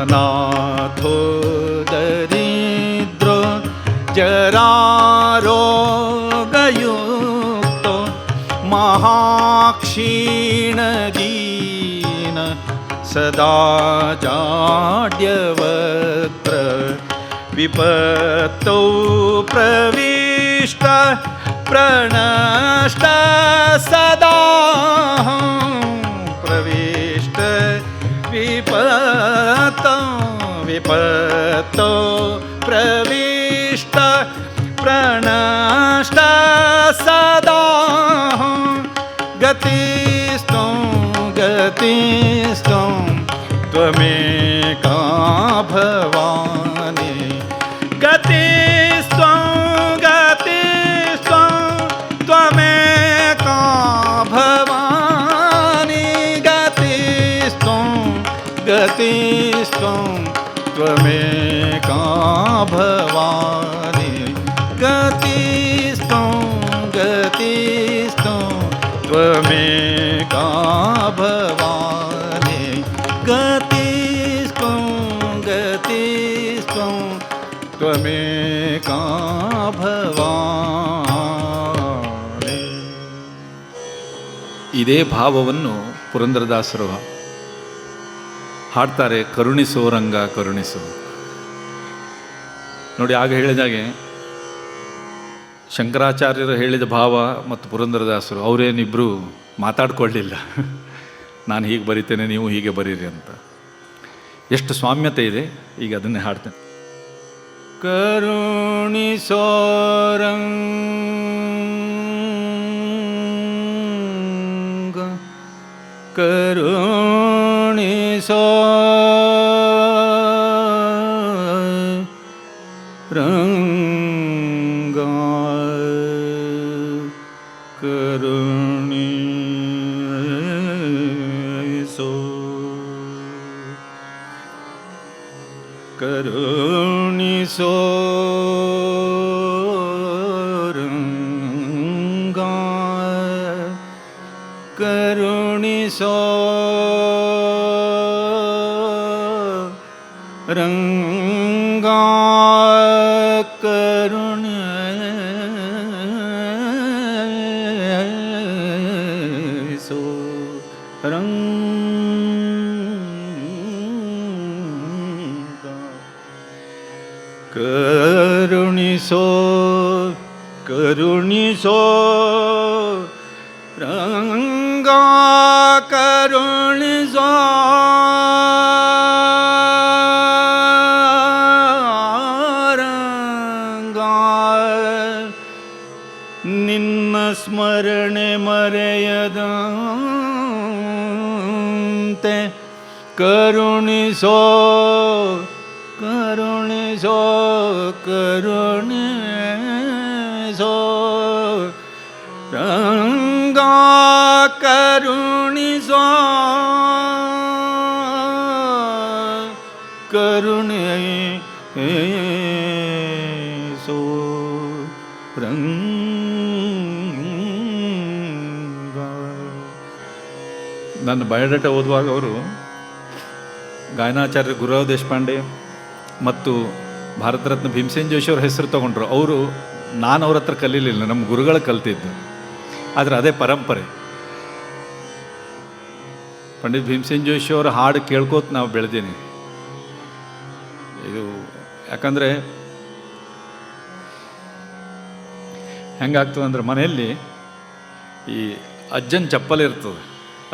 ಅನಾಥೋ ದರಿದ್ರೋ जरारोगयुक्तो महाक्षीणदीन सदा जाड्यवक्त्र विपत्तौ प्रविष्ट प्रणष्ट सदा प्रविष्ट विपत्तौ प्रविष्ट प्रणष्ट सदा गतिस्त्वं त्वमेका भवानी गतिस्त्वं त्वमेका भवानी गतिस्त्वं त्वमेका भवानी गतिस्त्वं त्वमेका भवानी गतिस्त्वं त्वमेका ಭವಾನಿ. ಇದೇ ಭಾವವನ್ನು ಪುರಂದರದಾಸರು ಹಾಡ್ತಾರೆ, ಕರುಣಿಸೋ ರಂಗ ಕರುಣಿಸು. ನೋಡಿ, ಆಗ ಹೇಳಿದಾಗೆ ಶಂಕರಾಚಾರ್ಯರು ಹೇಳಿದ ಭಾವ ಮತ್ತು ಪುರಂದರದಾಸರು ಅವರೇನಿಬ್ಬರು ಮಾತಾಡ್ಕೊಳ್ಳಿಲ್ಲ. ನಾನು ಹೀಗೆ ಬರಿತೇನೆ, ನೀವು ಹೀಗೆ ಬರೀರಿ ಅಂತ. ಎಷ್ಟು ಸಾಮ್ಯತೆ ಇದೆ. ಈಗ ಅದನ್ನೇ ಹಾಡ್ತೇನೆ. ಕರುಣಿಸೋ ರಂಗ ಕರುಣಿಸೋ ರಂಗ ಕರುಣಿಸೋ ಕರುಣಿಸೋ ರಂಗ ಕರುಣಿಸೋ ರಂಗ ಕರುಣಿಸೋ ಕರುಣಿಸೋ ಕರುಣಿಸೋ ರಂಗ ಕರುಣಿಸೋ ರಂಗ ನಿನ್ನ ಸ್ಮರಣೆ ಮರೆಯದಂತೆ ಕರುಣಿಸೋ ಕರುಣಿಸೋ ಕರುಣಿಸೋ ರಂಗ ಕರುಣಿಸೋ ಕರುಣಿಸೋ ರಂಗ. ನನ್ನ ಬಯೋಡಾಟಾ ಓದುವಾಗ ಅವರು ಗಾಯನಾಚಾರ್ಯ ಗುರುರಾವ್ ದೇಶಪಾಂಡೆ ಮತ್ತು ಭಾರತ ರತ್ನ ಭೀಮಸೇನ್ ಜೋಶಿ ಅವ್ರ ಹೆಸರು ತೊಗೊಂಡ್ರು. ಅವರು ನಾನು ಅವ್ರ ಹತ್ರ ಕಲೀಲಿಲ್ಲ, ನಮ್ಮ ಗುರುಗಳು ಕಲ್ತಿದ್ದು. ಆದರೆ ಅದೇ ಪರಂಪರೆ. ಪಂಡಿತ್ ಭೀಮಸೇನ್ ಜೋಶಿ ಅವರ ಹಾಡು ಕೇಳ್ಕೋತ ನಾವು ಬೆಳೆದೀನಿ. ಇದು ಯಾಕಂದರೆ ಹೆಂಗಾಗ್ತದೆ ಅಂದ್ರೆ, ಮನೆಯಲ್ಲಿ ಈ ಅಜ್ಜನ ಚಪ್ಪಲಿ ಇರ್ತದೆ,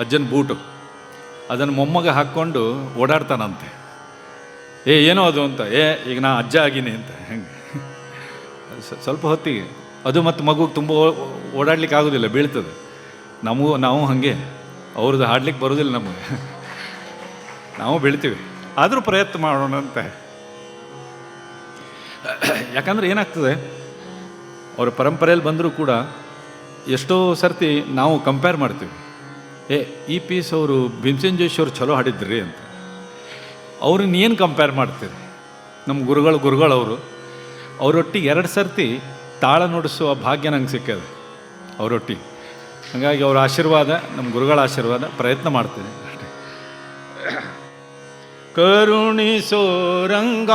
ಅಜ್ಜನ ಬೂಟು, ಅದನ್ನು ಮೊಮ್ಮಗ ಹಾಕ್ಕೊಂಡು ಓಡಾಡ್ತಾನಂತೆ. ಏನೋ ಅದು ಅಂತ, ಈಗ ನಾ ಅಜ್ಜ ಆಗೀನಿ ಅಂತ. ಹೆಂಗೆ ಸ್ವಲ್ಪ ಹೊತ್ತಿಗೆ ಅದು ಮತ್ತು ಮಗುಗೆ ತುಂಬ ಓಡಾಡ್ಲಿಕ್ಕೆ ಆಗೋದಿಲ್ಲ, ಬೀಳ್ತದೆ. ನಾವು ಹಾಗೆ, ಅವ್ರದ್ದು ಹಾಡ್ಲಿಕ್ಕೆ ಬರೋದಿಲ್ಲ ನಮಗೆ, ನಾವು ಬೀಳ್ತೀವಿ. ಆದರೂ ಪ್ರಯತ್ನ ಮಾಡೋಣ ಅಂತ. ಯಾಕಂದರೆ ಏನಾಗ್ತದೆ, ಅವರ ಪರಂಪರೆಯಲ್ಲಿ ಬಂದರೂ ಕೂಡ ಎಷ್ಟೋ ಸರ್ತಿ ನಾವು ಕಂಪೇರ್ ಮಾಡ್ತೀವಿ. ಈ ಪೀಸ್ ಅವರು ಭೀಮಸೇನ್ ಜೋಶಿ ಅವರು ಚಲೋ ಹಾಡಿದ್ರಿ ಅಂತ. ಅವ್ರನ್ನ ಏನು ಕಂಪೇರ್ ಮಾಡ್ತೀರಿ? ನಮ್ಮ ಗುರುಗಳವರು ಅವರೊಟ್ಟಿಗೆ 2 ಸರ್ತಿ ತಾಳ ನುಡಿಸುವ ಭಾಗ್ಯ ನಂಗೆ ಸಿಕ್ಕದ ಅವರೊಟ್ಟಿಗೆ. ಹಾಗಾಗಿ ಅವರ ಆಶೀರ್ವಾದ, ನಮ್ಮ ಗುರುಗಳ ಆಶೀರ್ವಾದ, ಪ್ರಯತ್ನ ಮಾಡ್ತೀನಿ ಅಷ್ಟೇ. ಕರುಣಿಸೋ ರಂಗ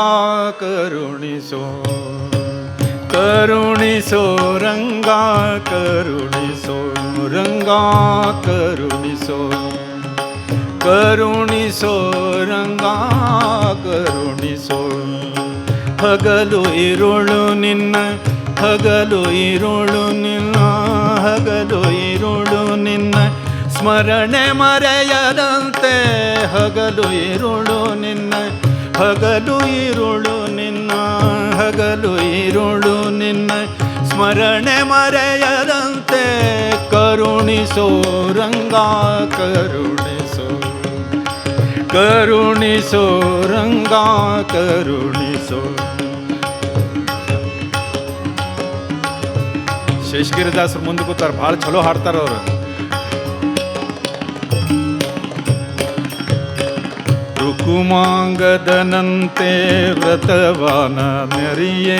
ಕರುಣಿಸೋ ಕರುಣಿಸೋ ರಂಗ ಕರುಣಿಸೋ ರಂಗ ಕರುಣಿಸೋ ಕರುಣಿಸೋ ರಂಗ ಕರುಣಿಸೋ ಹಗಲು ಇರುಳು ನಿನ್ನ ಹಗಲು ಇರುಳು ನಿನ್ನ ಹಗಲು ಇರುಳು ನಿನ್ನ ಸ್ಮರಣೆ ಮರೆಯದಂತೆ ಹಗಲು ಇರುಳು ನಿನ್ನ ಹಗಲು ಇರುಳು ನಿನ್ನ ಹಗಲು ಇರುಳು ನಿನ್ನ ಸ್ಮರಣೆ ಮರೆಯದಂತೆ ಕರುಣಿಸೋ ರಂಗ ಕರುಣಿಸೋ ಕರುಣಿಸೋ ರಂಗ ಕರುಣಿಸೋ. ಶೇಷಗಿರಿದಾಸರು ಮುಂದೆ ಕೂತಾರ, ಭಾಳ ಚಲೋ ಹಾಡ್ತಾರ ಅವರು. ರುಕುಮಾಂಗದನಂತೆ ವ್ರತವಾನ ನರಿಯೇ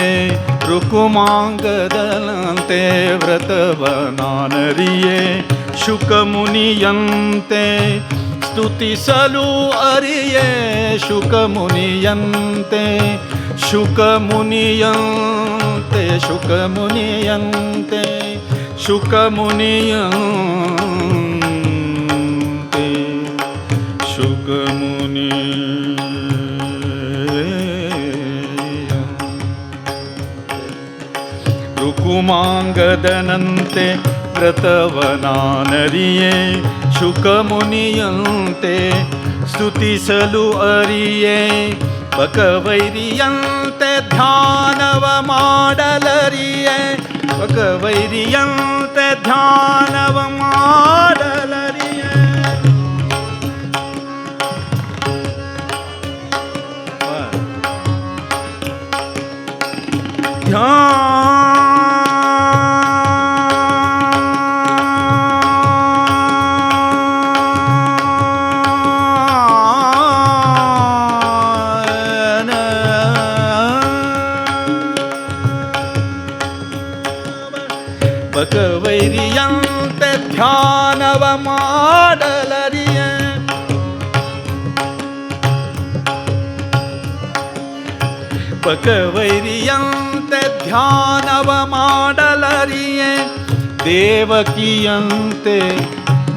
ರುಕುಮಾಂಗದನಂತೆ ವ್ರತವಾನ ನರಿಯೇ ಶುಕಮುನಿಯಂತೆ ಸ್ತುತಿಸಲು ಅರಿಯೇ ಶುಕಮುನಿಯಂತೆ ಶುಕಮುನಿಯಂತೆ ಶುಕಮುನಿಯಂತೆ ಶುಕಮುನಿಯಂತೆ ಶುಕಮುನಿ ರುಕುಮಾಂಗದನಂತೆ ವ್ರತವನಾನರಿಯೇ ಶುಕಮುನಿಯಂತೆ ಸ್ತುತಿಸಲು ಅರಿಯೇ ಬಕವೈರಿಯಂತೆ ಧ್ಯಾನವ ಮಾಡಲರಿಯೇ ಬಕವೈರಿಯಂತೆ ಧ್ಯಾನವ ಮಾಡಲರಿಯೇ ಬಕವೈರಿಯಂತೆ ಧ್ಯಾನವ ಮಾಡಲರಿಯೇ ಬಕವೈರಿಯಂತೆ ಧ್ಯಾನವ ಮಾಡಲರಿಯೇ ದೇವಕಿಯಂತೆ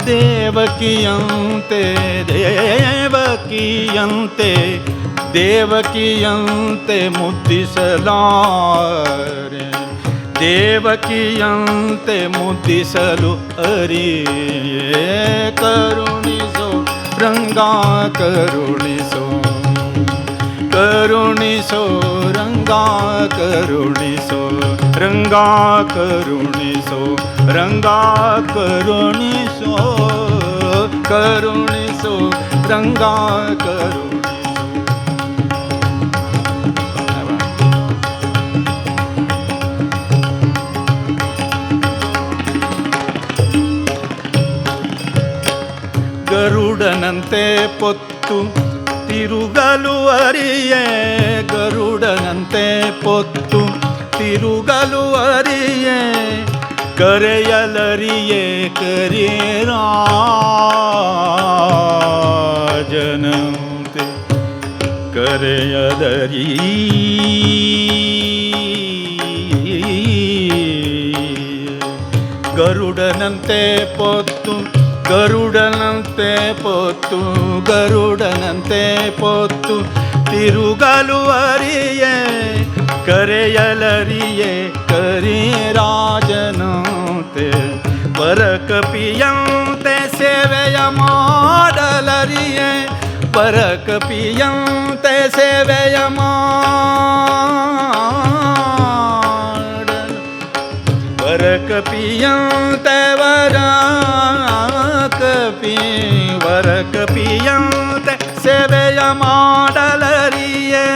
ದೇವಕಿಯಂತೆ ದೇವಕಿಯಂತೆ ದೇವಕಿಯಂತೆ ಮುದ್ದಿಸಲಾರೆ ದೇವಕಿಯಂತೆ ಮುದ್ದಿಸಲು ಅರಿಯೇ ಕರುಣಿಸೋ ರಂಗ ಕರುಣಿಸೋ ಕರುಣಿಸೋ ರಂಗ ಕರುಣಿಸೋ ರಂಗ ಕರುಣಿಸೋ ರಂಗ ಕರುಣಿಸೋ ಕರುಣಿಸೋ ರಂಗ ಕರುಣಿಸೋ. ಗರುಡನಂತೆ ಪೊತ್ತು ತಿರುಗಲು ಅರಿಯೇ ಗರುಡನಂತೆ ಪೊತ್ತು ತಿರುಗಲು ಅರಿಯೇ ಕರೆಯಲರಿಯೇ ಕರಿರಾಜನಂತೆ ಕರೆಯಲರಿ ಗರುಡನಂತೆ ಪೊತ್ತು ಗರುಡನಂತೆ ಪೊತ್ತು ಗರುಡನಂತೆ ಪೊತ್ತು ತಿರುಗಲು ಅರಿಯೇ ಕರೆಯಲರಿಯೇ ಕರಿರಾಜನಂತೆ ಪರಕಪಿಯಂತೆ ಸೇವೆಯ ಮಾಡಲರಿಯೇ ಪರಕಪಿಯಂತೆ ಸೇವೆಯ ಮಾಡಲು ವರಕಪಿಯಂತೆ ವರಕಪಿಯಂತೆ ಸೇವೆಯ ಮಾಡಲರಿಯೇ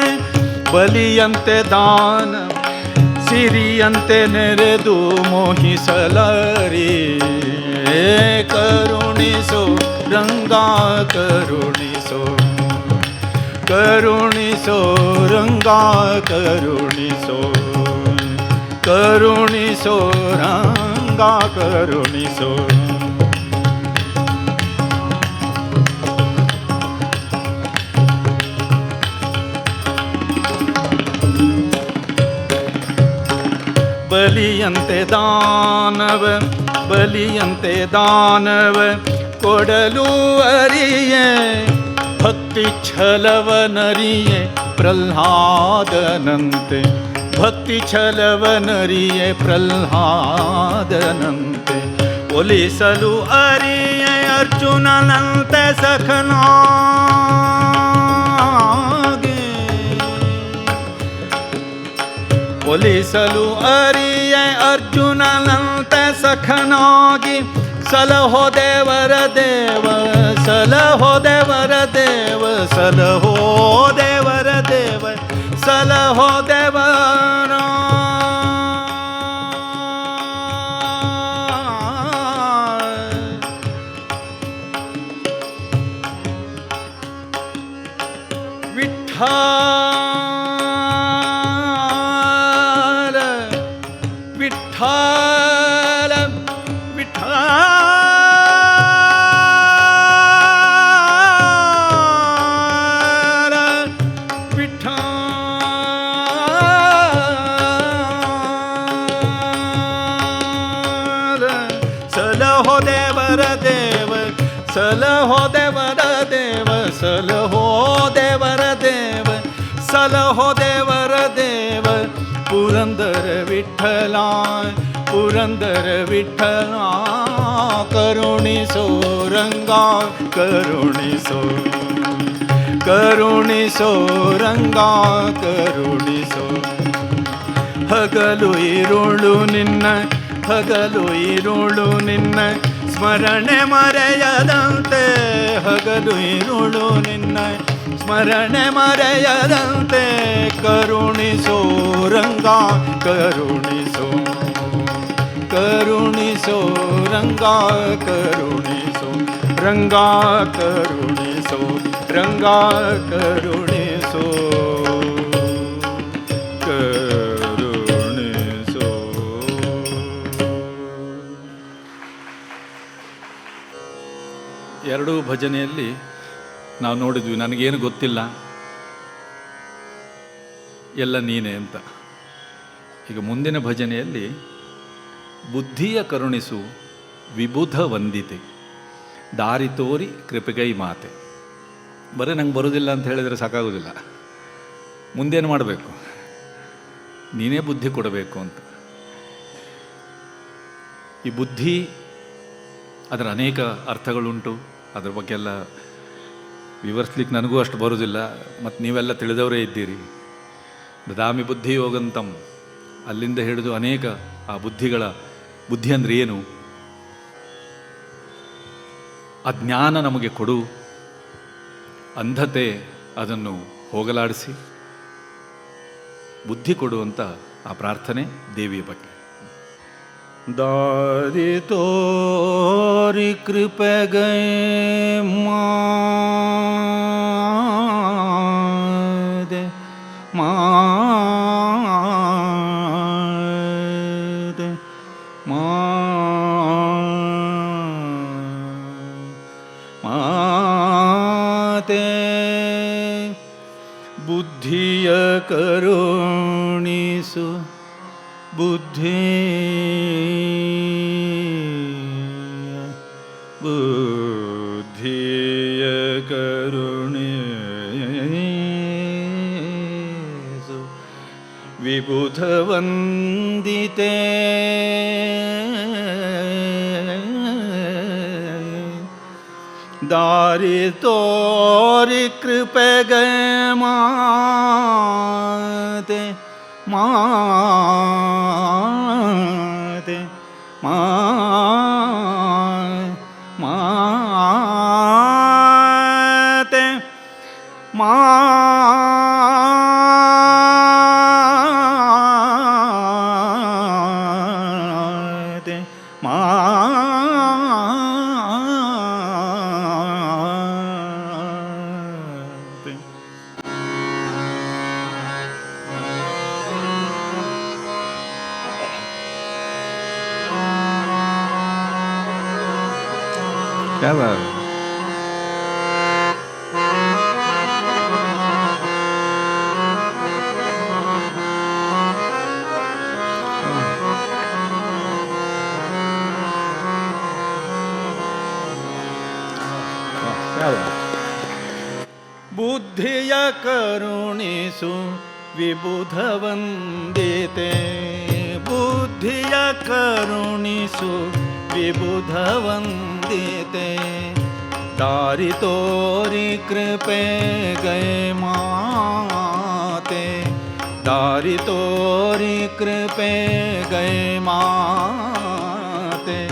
ಬಲಿಯಂತೆ ದಾನ ಸಿರಿಯಂತೆ ನೆರೆದು ಮೋಹಿಸಲರಿಯೇ ಕರುಣಿಸೋ ರಂಗ ಕರುಣಿಸೋ ಕರುಣಿಸೋ ರಂಗ ಕರುಣಿಸೋ ಕರುಣಿಸೋ ರಂಗ ಕರುಣಿಸೋ. ಬಲಿಯಂತೆ ದಾನವ ಬಲಿಯಂತೆ ದಾನವ ಕೊಡಲು ಅರಿಯೆ ಭಕ್ತಿ ಛಲವನರಿಯೆ ಪ್ರಹ್ಲಾದನಂತೆ ಭಕ್ತಿ ಛಲವನರಿಯೆ ಪ್ರಹ್ಲಾದನಂತೆ ಒಲಿಸಲು ಅರಿಯೆ ಅರ್ಜುನನಂತೆ ಸಖನಾಗೆ ಒಲಿಸಲು ಅರಿಯೆ ಅರ್ಜುನನಂತೆ ಸಖನಾಗಿ ಸಲಹೋ ದೇವರ ದೇವ ಸಲಹೋ ದೇವರ ದೇವ ಸಲಹೋ ದೇವರ ದೇವ ಸಲಹೋ ದೇವರ ವಿಠ್ಠಲ ವಿಠ್ಠಲ ವಿಠ್ಠಲ ಸಲಹೋ ದೇವರ ದೇವ ಸಲಹೋ ದೇವರ ದೇವ ಸಲಹೋ ದೇವರ ದೇವ ಸಲಹೋ ದೇವರ ದೇವ ಪುರಂದರ ವಿಠ್ಠಲ ಪುರಂದರ ವಿಠ್ಠಲ ಕರುಣಿಸೋ ರಂಗ ಕರುಣಿಸೋ ಕರುಣಿಸೋ ರಂಗ ಕರುಣಿಸೋ ಹಗಲು ಇರುಳು ನಿನ್ನ ಹಗಲು ಇರುಳು ನಿನ್ನ ಸ್ಮರಣೆ ಮರೆಯದಂತೆ ಹಗಲು ಇರುಳು ನಿನ್ನ ಸ್ಮರಣೆ ಮರೆಯದಂತೆ ಕರುಣಿಸೋ ರಂಗ ಕರುಣಿಸೋ ಕರುಣಿಸೋ ರಂಗ ಕರುಣಿಸೋ ರಂಗ ಕರುಣಿಸೋ ರಂಗ ಕರುಣಿಸೋ ಕರುಣಿಸೋ. ಎರಡೂ ಭಜನೆಯಲ್ಲಿ ನಾವು ನೋಡಿದ್ವಿ ನನಗೇನು ಗೊತ್ತಿಲ್ಲ ಎಲ್ಲ ನೀನೇ ಅಂತ. ಈಗ ಮುಂದಿನ ಭಜನೆಯಲ್ಲಿ ಬುದ್ಧಿಯ ಕರುಣಿಸು ವಿಬುಧ ವಂದಿತೆ ದಾರಿ ತೋರಿ ಕೃಪೆಗೈ ಮಾತೆ. ಬರೀ ನಂಗೆ ಬರೋದಿಲ್ಲ ಅಂತ ಹೇಳಿದರೆ ಸಾಕಾಗೋದಿಲ್ಲ, ಮುಂದೇನು ಮಾಡಬೇಕು, ನೀನೇ ಬುದ್ಧಿ ಕೊಡಬೇಕು ಅಂತ. ಈ ಬುದ್ಧಿ ಅದರ ಅನೇಕ ಅರ್ಥಗಳುಂಟು, ಅದ್ರ ಬಗ್ಗೆ ಎಲ್ಲ ವಿವರಿಸ್ಲಿಕ್ಕೆ ನನಗೂ ಅಷ್ಟು ಬರೋದಿಲ್ಲ, ಮತ್ತು ನೀವೆಲ್ಲ ತಿಳಿದವರೇ ಇದ್ದೀರಿ. ದದಾಮಿ ಬುದ್ಧಿ ಯೋಗಂತಂ ಅಲ್ಲಿಂದ ಹಿಡಿದು ಅನೇಕ ಆ ಬುದ್ಧಿಗಳ ಬುದ್ಧಿ ಅಂದರೆ ಏನು, ಅಜ್ಞಾನ ನಮಗೆ ಕೊಡು, ಅಂಧತೆ ಅದನ್ನು ಹೋಗಲಾಡಿಸಿ ಬುದ್ಧಿ ಕೊಡುವಂಥ ಆ ಪ್ರಾರ್ಥನೆ ದೇವಿಯ ಬಗ್ಗೆ. ದಾರಿ ತೋರಿ ಕೃಪೆಗೈ ಮಾದೆ ಮಾದೆ ಮಾತೆ ಬುದ್ಧಿಯ ಕರುಣಿಸು ಬುದ್ಧಿ ಬುದ್ಧಿಯ ಕರುಣಿಸು ವಿಬುಧ ವಂದಿತೆ ದಾರಿ ತೋರಿ ಕೃಪೆಗೆ ಮಾತೆ ಮಾತೆ ಮಾತೆ ಮಾತೆ ಮಾತೆ. क्या बात है? ಕರುಣಿಸು ವಿಬುಧ ವಂದಿತೆ. ಬುದ್ಧಿಯ ಕರುಣಿಸು ವಿಬುಧ ವಂದಿತೆ. ದಾರಿ ತೋರಿ ಕೃಪೆ ಗೈ ಮಾತೆ. ದಾರಿ ತೋರಿ ಕೃಪೆ ಗೈ ಮಾತೆ.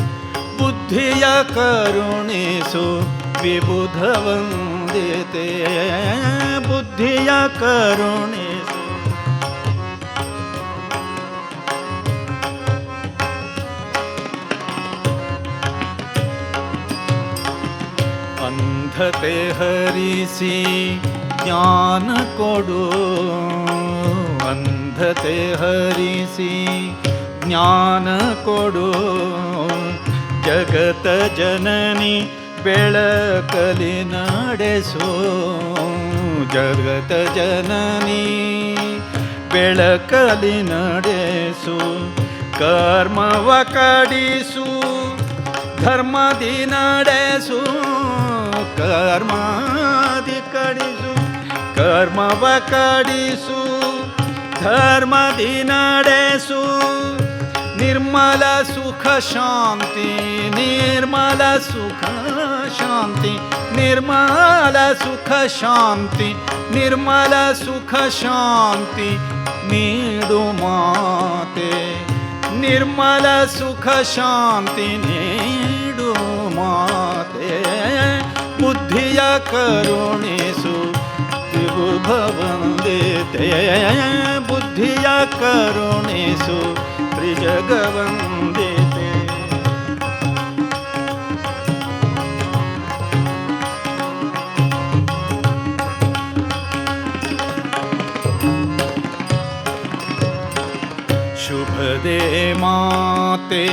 ಬುದ್ಧಿಯ ಕರುಣಿಸು ವಿಬುಧ ವಂದಿತೆ. ಬುದ್ಧಿಯ ಕರುಣಿಸು. ಅಂಧತೆ ಹರಿಸಿ ಜ್ಞಾನ ಕೊಡು. ಅಂಧತೆ ಹರಿಸಿ ಜ್ಞಾನ ಕೊಡು. ಜಗತ ಜನನಿ ಬೆಳಕಲಿ ನಡೆಸು. ಜಗತ ಜನನಿ ಬೆಳಕಲಿ ನಡೆಸು. ಕರ್ಮವ ಕಡಿಸು ಧರ್ಮದಿ ನಡೆಸು. ಕರ್ಮದಿ ಕಡಿಸು. ಕರ್ಮವ ಕಡಿಸು ಧರ್ಮದಿ ನಡೆಸು. ನಿರ್ಮಲ ಸುಖ ಶಾಂತಿ. ನಿರ್ಮಲ ಸುಖ ಶಾಂತಿ. ನಿರ್ಮಲ ಸುಖ ಶಾಂತಿ. ನಿರ್ಮಲ ಸುಖ ಶಾಂತಿ ನೀಡು ಮಾತೆ. ನಿರ್ಮಲ ಸುಖ ಶಾಂತಿ ನೀಡು ಮಾತೆ. ಬುದ್ಧಿಯ ಕರುಣಿಸು ವಿಬುಧ ವಂದಿತೆ. ಬುದ್ಧಿಯ ಕರುಣಿಸು ತ್ರಿಜಗವಂದಿತೆ. ಶುಭದೇ ಮಾತೆ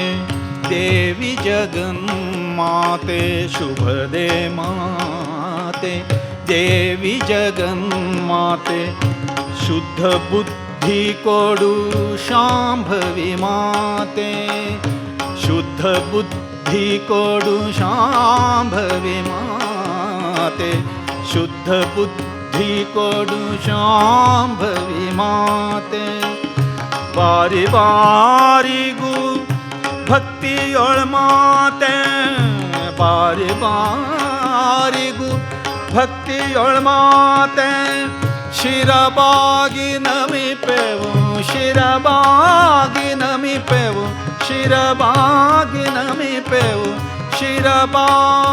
ದೇವಿ ಜಗನ್ಮಾತೆ. ಶುಭದೇ ಮಾತೆ ದೇವಿ ಜಗನ್ಮಾತೆ. ಶುದ್ಧ ಬುದ್ಧಿ ಕೊಡು ಶಾಂಭವಿ ಮಾತೆ. ಶುದ್ಧ ಬುದ್ಧಿ ಕೊಡು ಶಾಂಭವಿ ಮಾತೆ. ಶುದ್ಧ ಬುದ್ಧಿ ಕೊಡು ಶಾಂಭವಿ ಮಾತೆ. ಬಾರಿ ಬಾರಿಗೂ ಭಕ್ತಿಯೊಳ ಮಾತೆ. ಬಾರಿ ಬಾರಿಗೂ ಭಕ್ತಿಯೊಳ ಮಾತೆ. ಶಿರಬಾಗಿ ನಮಿಪೆವು. ಶಿರಬಾಗಿ ನಮಿಪೆವು. ಶಿರಬಾಗಿ ನಮಿಪೆವು. ಶಿರಬಾಗಿ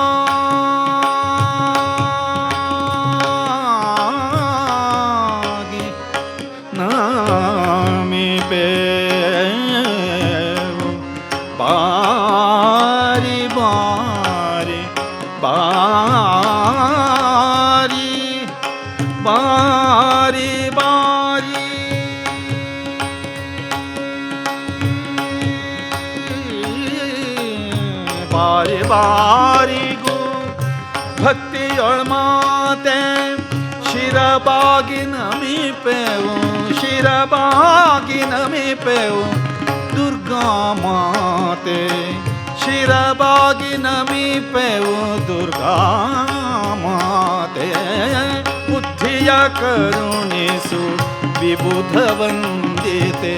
ನಮಿಪೆವು. ಬಾರಿ ಬಾರಿ ಬಾರಿ ಬಾರಿ ಬಾರಿ ಬಾರಿ ಬಾರಿಗೂ ಭಕ್ತಿಯೊಳ ಮಾತೆ. ಶಿರಬಾಗಿ ನಮಿಪೆವು. ಶಿರಬಾಗಿ ನಮಿಪೆವು ದುರ್ಗಾ ಮಾತೆ. ಶಿರಬಾಗಿ ನಮಿಪೆವು ದುರ್ಗಾ ಮಾತೆ. ಬುದ್ಧಿಯ ಕರುಣಿಸು ವಿಬುಧ ವಂದಿತೆ.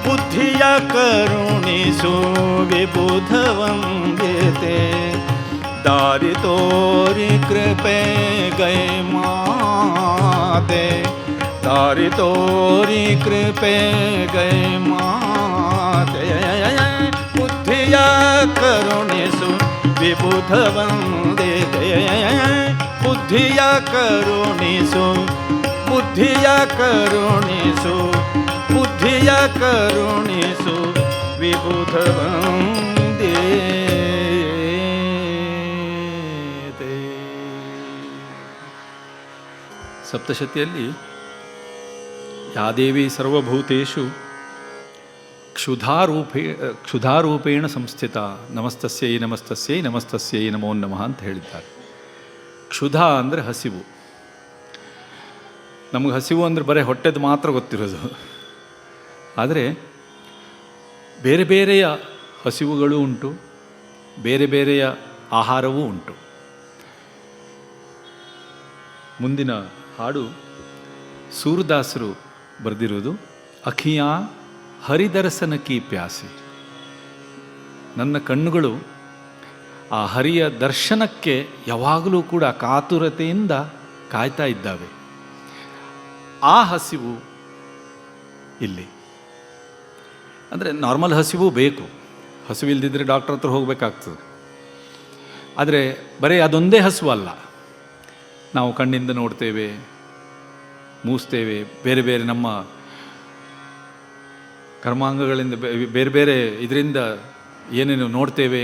ಬುದ್ಧಿಯ ಕರುಣಿಸು ವಿಬುಧ ವಂದಿತೆ. ದಾರಿ ತೋರಿ ಕೃಪೆ ಗೈ ಮಾತೆ. ದಾರಿ ತೋರಿ ಕೃಪೆ ಗೈ ಮಾತೆ. ಬುದ್ಧಿಯ ಕರುಣಿಸು ವಿಬುಧ ವಂದಿತೆ. ಬುದ್ಧಿಯ ಕರುಣಿಸು. ಬುದ್ಧಿಯ ಕರುಣಿಸು. ಬುದ್ಧಿಯ ಕರುಣಿಸು ವಿಬುಧ ವಂದಿತೆ. ಸಪ್ತಶತಿಯಲ್ಲಿ ಯಾ ದೇವಿ ಸರ್ವಭೂತೇಷು ಕ್ಷುಧಾರೂಪೇಣ ಸಂಸ್ಥಿತ ನಮಸ್ತಸ್ಯೈ ನಮಸ್ತಸ್ಯೈ ನಮಸ್ತಸ್ಯೈ ನಮೋ ನಮಃ ಅಂತ ಹೇಳಿದ್ದಾರೆ. ಕ್ಷುಧ ಅಂದರೆ ಹಸಿವು. ನಮಗೆ ಹಸಿವು ಅಂದರೆ ಬರೀ ಹೊಟ್ಟೆದು ಮಾತ್ರ ಗೊತ್ತಿರೋದು. ಆದರೆ ಬೇರೆ ಬೇರೆಯ ಹಸಿವುಗಳು ಉಂಟು, ಬೇರೆ ಬೇರೆಯ ಆಹಾರವೂ ಉಂಟು. ಮುಂದಿನ ಹಾಡು ಸೂರದಾಸರು ಬರೆದಿರೋದು. ಅಖಿಯಾ ಹರಿದರ್ಶನ ಕಿ ಪ್ಯಾಸಿ, ನನ್ನ ಕಣ್ಣುಗಳು ಆ ಹರಿಯ ದರ್ಶನಕ್ಕೆ ಯಾವಾಗಲೂ ಕೂಡ ಕಾತುರತೆಯಿಂದ ಕಾಯ್ತಾ ಇದ್ದಾವೆ. ಆ ಹಸಿವು ಇಲ್ಲಿ. ಅಂದರೆ ನಾರ್ಮಲ್ ಹಸಿವು ಬೇಕು, ಹಸಿವಿಲ್ದಿದ್ರೆ ಡಾಕ್ಟರ್ ಹತ್ರ ಹೋಗಬೇಕಾಗ್ತದೆ. ಆದರೆ ಬರೀ ಅದೊಂದೇ ಹಸಿವು ಅಲ್ಲ. ನಾವು ಕಣ್ಣಿಂದ ನೋಡ್ತೇವೆ, ಮೂಸ್ತೇವೆ, ಬೇರೆ ಬೇರೆ ನಮ್ಮ ಕರ್ಮಾಂಗಗಳಿಂದ ಬೇರೆ ಬೇರೆ ಇದರಿಂದ ಏನೇನು ನೋಡ್ತೇವೆ,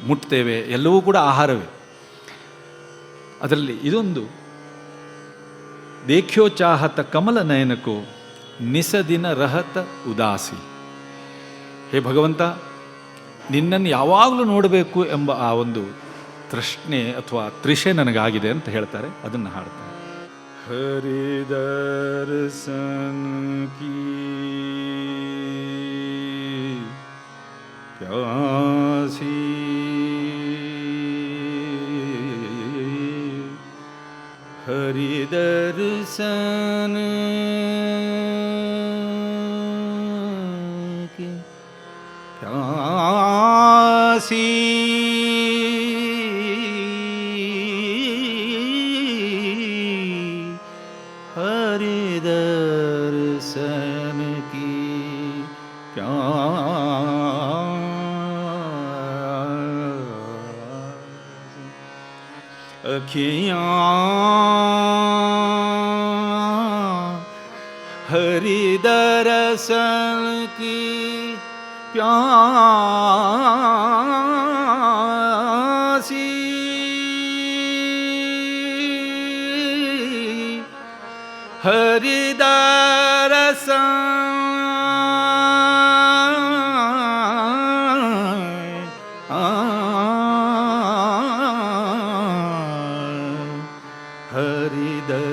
ಮುಟ್ತೇವೆ, ಎಲ್ಲವೂ ಕೂಡ ಆಹಾರವೇ. ಅದರಲ್ಲಿ ಇದೊಂದು ದೇಖ್ಯೋ ಚಾಹತ ಕಮಲ ನಯನಕ್ಕೋ ನಿಸದಿನ ರಹತ ಉದಾಸಿ. ಹೇ ಭಗವಂತ, ನಿನ್ನನ್ನು ಯಾವಾಗಲೂ ನೋಡಬೇಕು ಎಂಬ ಆ ಒಂದು ತೃಷ್ಣೆ ಅಥವಾ ತೃಷೆ ನನಗಾಗಿದೆ ಅಂತ ಹೇಳ್ತಾರೆ. ಅದನ್ನು ಹಾಡ್ತಾರೆ. ಹರಿದರ್ಶನ ಕಿ ಪ್ಯಾಸಿ, ಹರಿದರ್ಶನ ಕಿ ಪ್ಯಾಸಿ, हरिदर्शन की प्यासी, अखियाँ हरिदर्शन की प्यासी, हरिदर्शन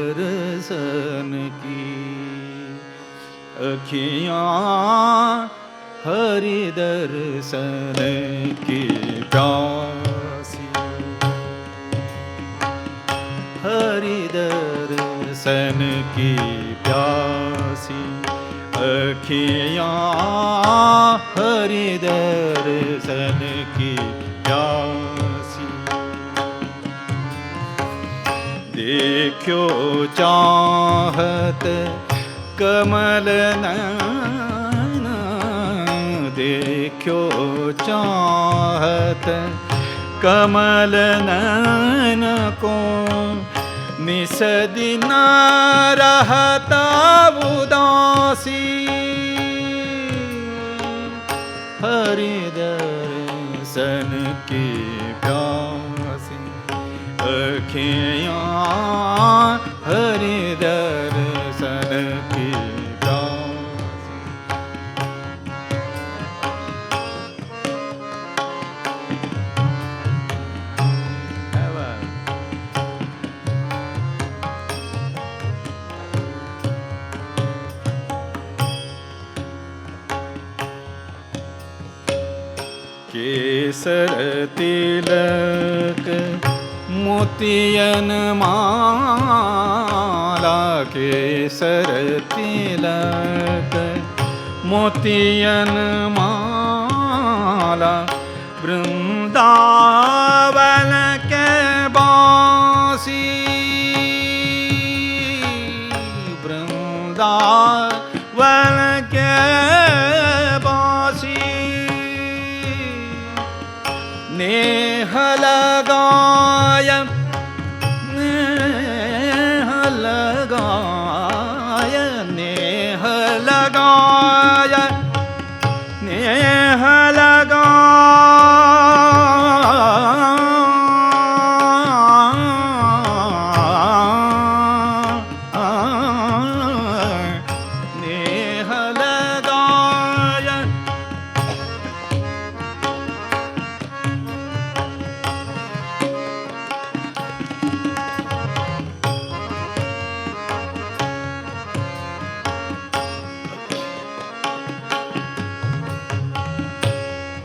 हरिदर्शन की अखियाँ हरिदर्शन की प्यासी, हरिदर्शन की प्यासी, अखियाँ हरिदर्शन की प्यासी। देखो चाहत कमल नयन, देखो चाहत कमल नयन को निसदिन रहता उदासी, हरिदर्शन की प्यासी, अखियाँ हरिदर्शन की प्यासी। केसर तिलक मोतियन माला, केसर तिलक मोतियन माला, वृंदावन के बासी, वृंदावन के बासी, नेह लगाय नेह लगाय नेह लगाय नेह लगाय नेह लगाय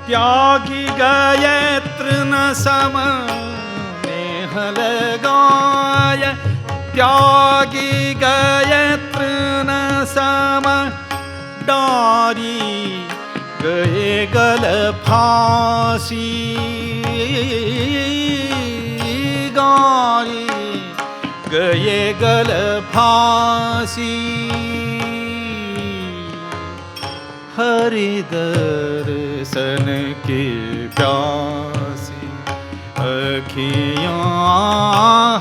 त्यागी गए तृण सम नेह लगाय, त्यागी गए तृण सम डारी गए गल फांसी गारी गए गल फांसी हरि दर्शन की प्यासी अखियाँ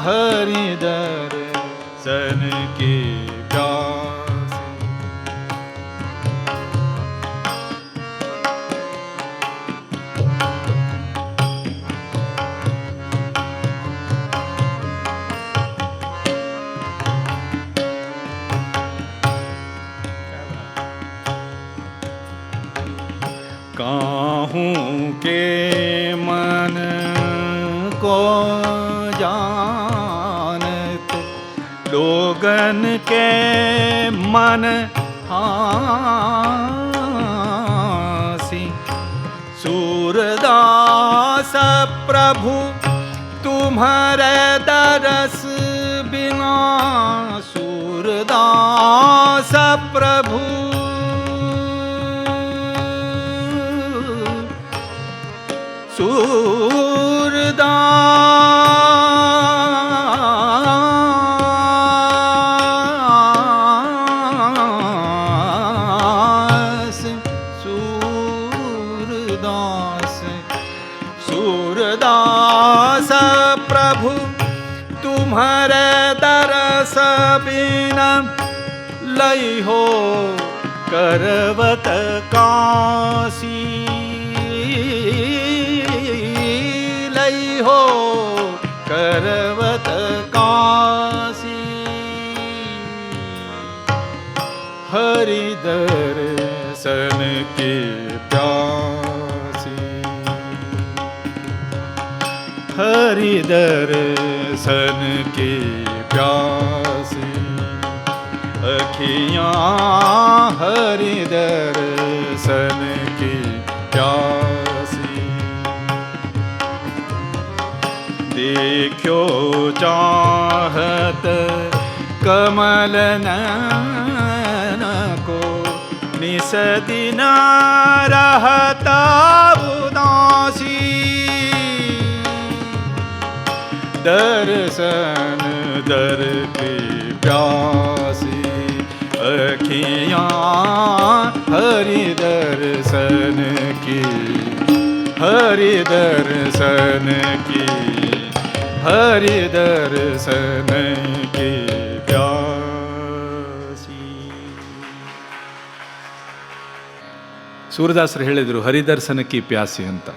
हरि दर्शन की प्यासी। काहू के मन को जानते लोगन के मन हासी। सूरदास प्रभु तुम्हारे दरस बिना सूरदास प्रभु सूरदास प्रभु तुम्हारे दरस बिना लई हो करवत काशी लई हो करवत काशी। हरि दर्शन की प्यासी हरि दर्शन की प्यासी अखियाँ हरि दर्शन की प्यासी। देखो चाहत कमल नयन को निस दिन रहता उदासी। दर्शन दर की प्यासी अखियाँ हरि दर्शन की हरि दर्शन की हरि दर्शन की प्यासी। ಸೂರದಾಸರು ಹೇಳಿದರು ಹರಿದರ್ಶನಕ್ಕೆ ಪ್ಯಾಸಿ ಅಂತ.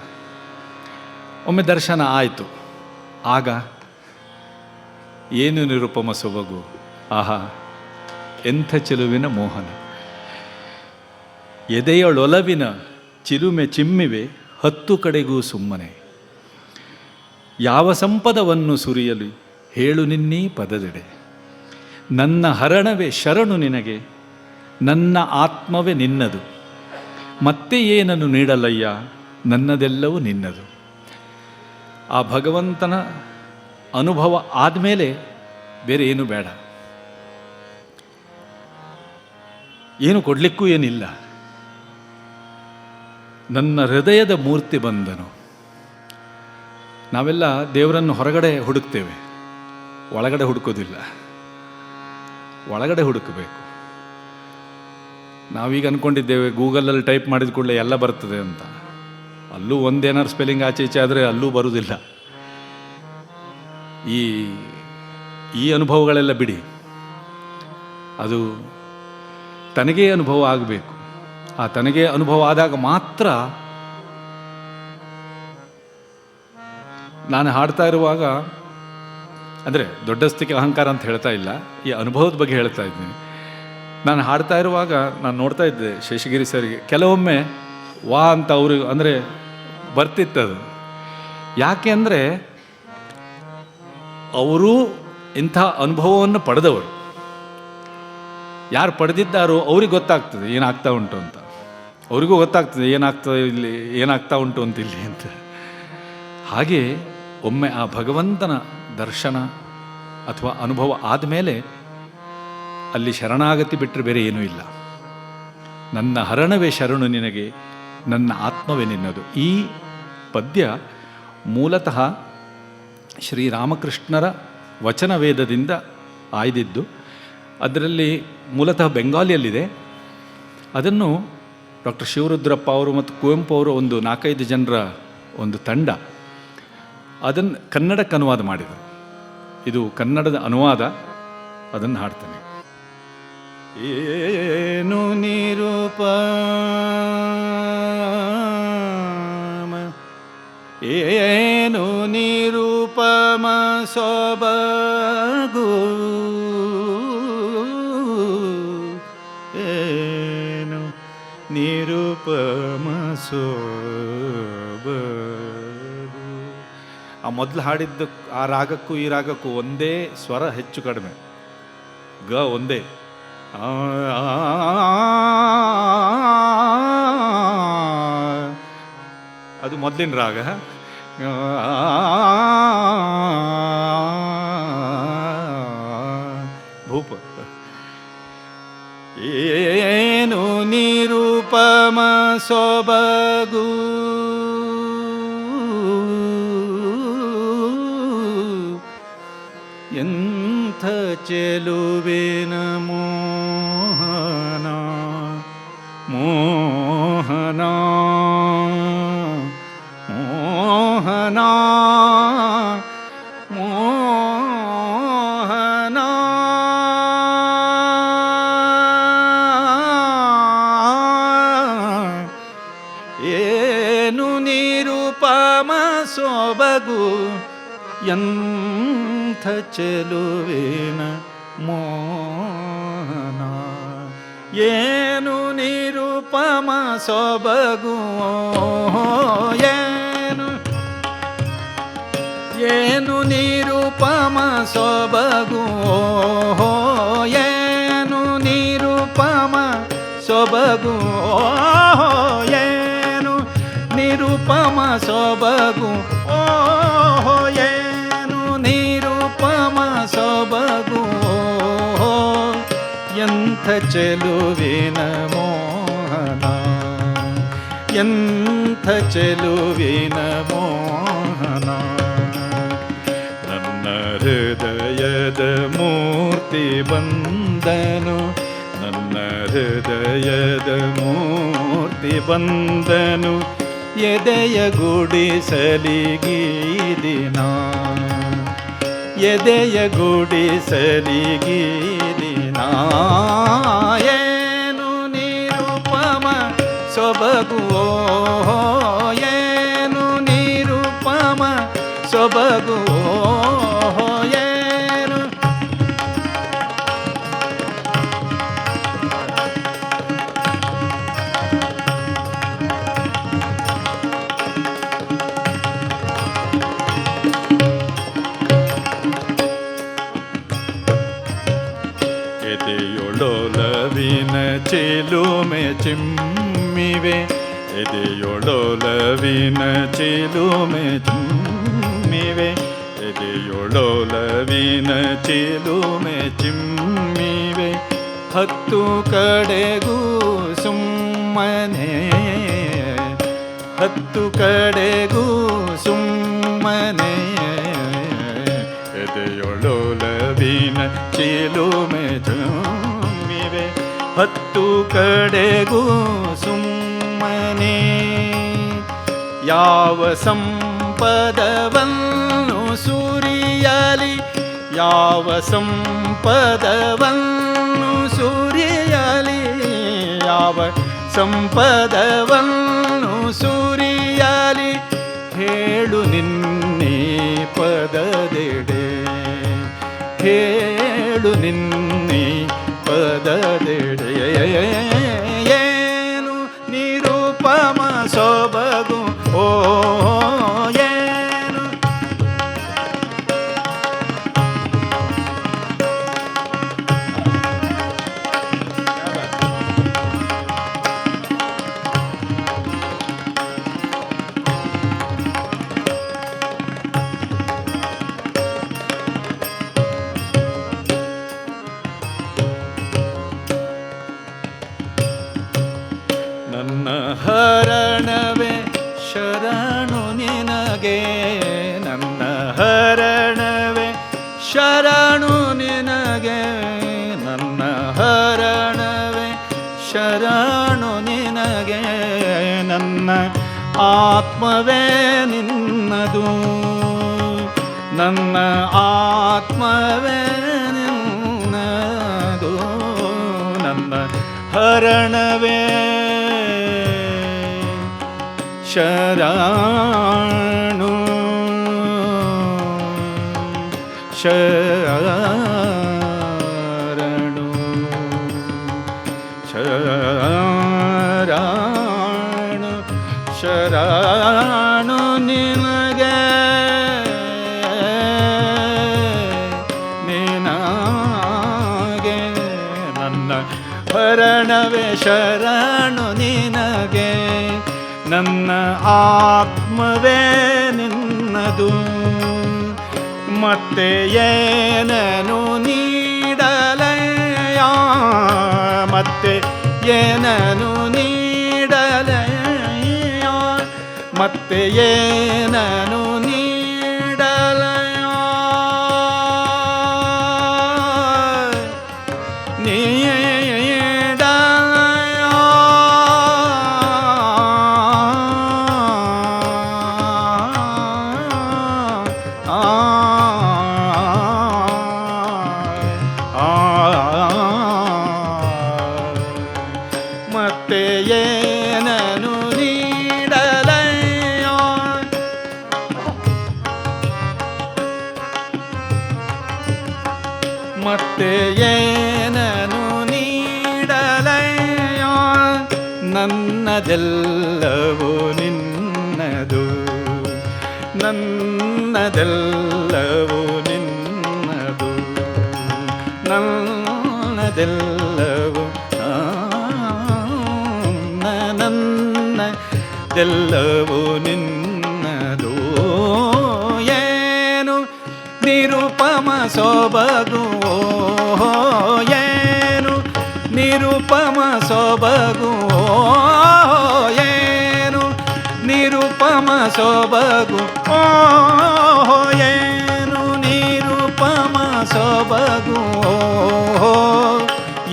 ಒಮ್ಮೆ ದರ್ಶನ ಆಯಿತು. ಆಗ ಏನು ನಿರುಪಮ ಸೊಬಗು, ಆಹಾ ಎಂಥ ಚೆಲುವಿನ ಮೋಹನ. ಎದೆಯೊಳೊಲವಿನ ಚಿಲುಮೆ ಚಿಮ್ಮಿವೆ ಹತ್ತು ಕಡೆಗೂ ಸುಮ್ಮನೆ. ಯಾವ ಸಂಪದವನ್ನು ಸುರಿಯಲು ಹೇಳು ನಿನ್ನೀ ಪದದೆಡೆ. ನನ್ನ ಹರಣವೇ ಶರಣು ನಿನಗೆ, ನನ್ನ ಆತ್ಮವೇ ನಿನ್ನದು. ಮತ್ತೆ ಏನನ್ನು ನೀಡಲಯ್ಯ, ನನ್ನದೆಲ್ಲವೂ ನಿನ್ನದು. ಆ ಭಗವಂತನ ಅನುಭವ ಆದಮೇಲೆ ಬೇರೆ ಏನು ಬೇಡ, ಏನು ಕೊಡಲಿಕ್ಕೂ ಏನಿಲ್ಲ. ನನ್ನ ಹೃದಯದ ಮೂರ್ತಿ ಬಂದನು. ನಾವೆಲ್ಲ ದೇವರನ್ನು ಹೊರಗಡೆ ಹುಡುಕ್ತೇವೆ, ಒಳಗಡೆ ಹುಡುಕೋದಿಲ್ಲ. ಒಳಗಡೆ ಹುಡುಕಬೇಕು. ನಾವೀಗ ಅಂದ್ಕೊಂಡಿದ್ದೇವೆ ಗೂಗಲಲ್ಲಿ ಟೈಪ್ ಮಾಡಿದ ಕೂಡಲೇ ಎಲ್ಲ ಬರ್ತದೆ ಅಂತ. ಅಲ್ಲೂ ಒಂದೇನಾರು ಸ್ಪೆಲ್ಲಿಂಗ್ ಆಚೆ ಈಚೆ ಆದರೆ ಅಲ್ಲೂ ಬರುವುದಿಲ್ಲ. ಈ ಅನುಭವಗಳೆಲ್ಲ ಬಿಡಿ, ಅದು ತನಗೇ ಅನುಭವ ಆಗಬೇಕು. ಆ ತನಗೇ ಅನುಭವ ಆದಾಗ ಮಾತ್ರ. ನಾನು ಹಾಡ್ತಾ ಇರುವಾಗ, ಅಂದರೆ ದೊಡ್ಡಸ್ತಿಕೆ ಅಹಂಕಾರ ಅಂತ ಹೇಳ್ತಾ ಇಲ್ಲ, ಈ ಅನುಭವದ ಬಗ್ಗೆ ಹೇಳ್ತಾ ಇದ್ದೀನಿ. ನಾನು ಹಾಡ್ತಾ ಇರುವಾಗ ನಾನು ನೋಡ್ತಾ ಇದ್ದೆ ಶೇಷಗಿರಿ ಸರಿಗೆ, ಕೆಲವೊಮ್ಮೆ ವಾ ಅಂತ ಅವರು ಅಂದರೆ ಬರ್ತಿತ್ತದು. ಯಾಕೆ ಅಂದರೆ ಅವರು ಇಂಥ ಅನುಭವವನ್ನು ಪಡೆದವರು. ಯಾರು ಪಡೆದಿದ್ದಾರೋ ಅವ್ರಿಗೆ ಗೊತ್ತಾಗ್ತದೆ ಏನಾಗ್ತಾ ಉಂಟು ಅಂತ. ಅವರಿಗೂ ಗೊತ್ತಾಗ್ತದೆ ಏನಾಗ್ತಾ ಉಂಟು ಅಂತ ಇಲ್ಲಿ ಅಂತ. ಹಾಗೆ ಒಮ್ಮೆ ಆ ಭಗವಂತನ ದರ್ಶನ ಅಥವಾ ಅನುಭವ ಆದಮೇಲೆ ಅಲ್ಲಿ ಶರಣಾಗತಿ ಬಿಟ್ಟರೆ ಬೇರೆ ಏನೂ ಇಲ್ಲ. ನನ್ನ ಹರಣವೇ ಶರಣು ನಿನಗೆ, ನನ್ನ ಆತ್ಮವೇ ನಿನ್ನದು. ಈ ಪದ್ಯ ಮೂಲತಃ ಶ್ರೀರಾಮಕೃಷ್ಣರ ವಚನವೇದದಿಂದ ಆಯ್ದಿದ್ದು. ಅದರಲ್ಲಿ ಮೂಲತಃ ಬೆಂಗಾಲಿಯಲ್ಲಿದೆ. ಅದನ್ನು ಡಾಕ್ಟರ್ ಶಿವರುದ್ರಪ್ಪ ಅವರು ಮತ್ತು ಕುವೆಂಪು ಅವರು ಒಂದು 4-5 ಜನರ ಒಂದು ತಂಡ ಅದನ್ನು ಕನ್ನಡಕ್ಕೆ ಅನುವಾದ ಮಾಡಿದರು. ಇದು ಕನ್ನಡದ ಅನುವಾದ, ಅದನ್ನು ಹಾಡ್ತೇನೆ. ಏನು ನಿರೂಪಮ, ಏನು ನಿರೂಪಮ ಸೊಬಗು, ಏನು ನಿರೂಪಮ ಸೊಬಗು. ಆ ಮೊದಲು ಹಾಡಿದ್ದ ಆ ರಾಗಕ್ಕೂ ಈ ರಾಗಕ್ಕೂ ಒಂದೇ ಸ್ವರ, ಹೆಚ್ಚು ಕಡಿಮೆ, ಗ ಒಂದೇ. ಅದು ಮೊದಲಿನ ರಾಗ. ಭೂಪ. ಏನು ನಿರೂಪಮ ಸೊಬಗು, ಎಂಥ ಚೆಲುವಿನ ಮೋಹನ, ಮೋಹನ ಮೋಹನ ಮೋಹನ. ಏನು ನಿರೂಪಮ ಸೊಬಗು, ಎಂಥ ಚೆಲುವಿನ ಮೋಹನ. ಏನು ನಿರೂಪಮ ಸೊಬಗು, ಏನು ನಿರೂಪಮ ಸೊಬಗು, ಏನು ನಿರೂಪಮ ಸೊಬಗು, ಏನು ನಿರೂಪಮ ಸೊಬಗು, ಏನು ನಿರೂಪಮ ಸೊಬಗು, ಎಂಥ ಚೆಲುವಿನ ಮೋಹನ, ಎಂಥ ಚೆಲುವಿನ ಮೋಹನ. ನನ್ನ ಹೃದಯದ ಮೂರ್ತಿ ಬಂದನು, ನನ್ನ ಹೃದಯದ ಮೂರ್ತಿ ಬಂದನು, ಎದೆಯ ಗುಡಿಸಲಿಗೀದಿನ, ಎದೆಯ ಗುಡಿಸಲಿಗೀದಿನ. ಏನು ನಿರೂಪಮ ಸೊಬಗು, ಏನು ನಿರೂಪಮ ಸೊಬಗು, ಏನು. ಎದೆಯೊಳೊಲವಿನ ಚಿಲುಮೆ ಚಿಮ್ಮಿವೆ, ಎದೆಯೊಳೊಲವಿನ ಚಿಲುಮೆ ಚಿಮ್ಮಿವೆ, ಎದೆಯೊಳೊಲವಿನ ಚಿಲುಮೆ ಚಿಮ್ಮಿವೆ. ಹತ್ತು ಕಡೆಗೂ ಸುಮ್ಮನೆ, ಹತ್ತು ಕಡೆಗೂ ಸುಮ್ಮನೆ, ಎದೆಯೊಳೊಲವಿನ ಚಿಲುಮೆ ಚಿಮ್ಮಿವೆ. ಹತ್ತು ಕಡೆಗೂ ಸುಮ್ಮನೆ, ಯಾವ ಸಂಪದವನ್ನು ಸುರಿಯಲಿ, ಯಾವ ಸಂಪದವನ್ನು ಸುರಿಯಲಿ, ಯಾವ ಸಂಪದವನ್ನು ಸುರಿಯಲಿ, ಹೇಳು ನಿನ್ನೆ ಪದದೆಡೆ, ಹೇಳು ನಿನ್ನೆ ಪದದೆಡೆ. ಏನು ನಿರೂಪಮ ಸೊಬಗು, ಏನು. ಹರಣವೇ ಶರಣು ನಿನಗೆ, ನನ್ನ ಹರಣವೇ ಶರಣು ನಿನಗೆ, ನನ್ನ ಹರಣವೇ ಶರಣು ನಿನಗೆ, ನನ್ನ ಆತ್ಮವೇ ನಿನ್ನದು, ನನ್ನ ಆತ್ಮವೇ ನಿನ್ನದು, ನನ್ನ ಹರಣವೇ ಶರಣು ಶರಣು ಶರಣು ಶರಣು ನಿನಗೆ, ನಿನಗೆ ನನ್ನ ಹರಣವೇ ಶರಣು ನಿನಗೆ, ನನ್ನ ಆತ್ಮವೇ ನಿನ್ನದು, ಮತ್ತೆ ಏನನು ನೀಡಲಯ, ಮತ್ತೆ ಏನನು ನೀಡಲಯ, ಮತ್ತೆ ಏನನು ನೀಡಲಯ, ಮತ್ತೆ ಏನನು ನೀಡಲಯ, ಮತ್ತೆ ಏನನು ನೀಡಲಯ, ನನ್ನದೆಲ್ಲವೂ ನಿನ್ನದು, ನನ್ನದೆಲ್ಲವೂ ನಿನ್ನದು, ನನ್ನದೆಲ್ಲವೂ ನನ್ನದೆಲ್ಲವೂ ನಿನ್ನದು, ಏನು ನಿರುಪಮ ಸೊಬಗು, ಏನು ನಿರುಪಮ ಸೊಬಗು, ಏನು ನಿರುಪಮ ಸೊಬಗು, ಏನು ನಿರುಪಮ ಸೊಬಗು,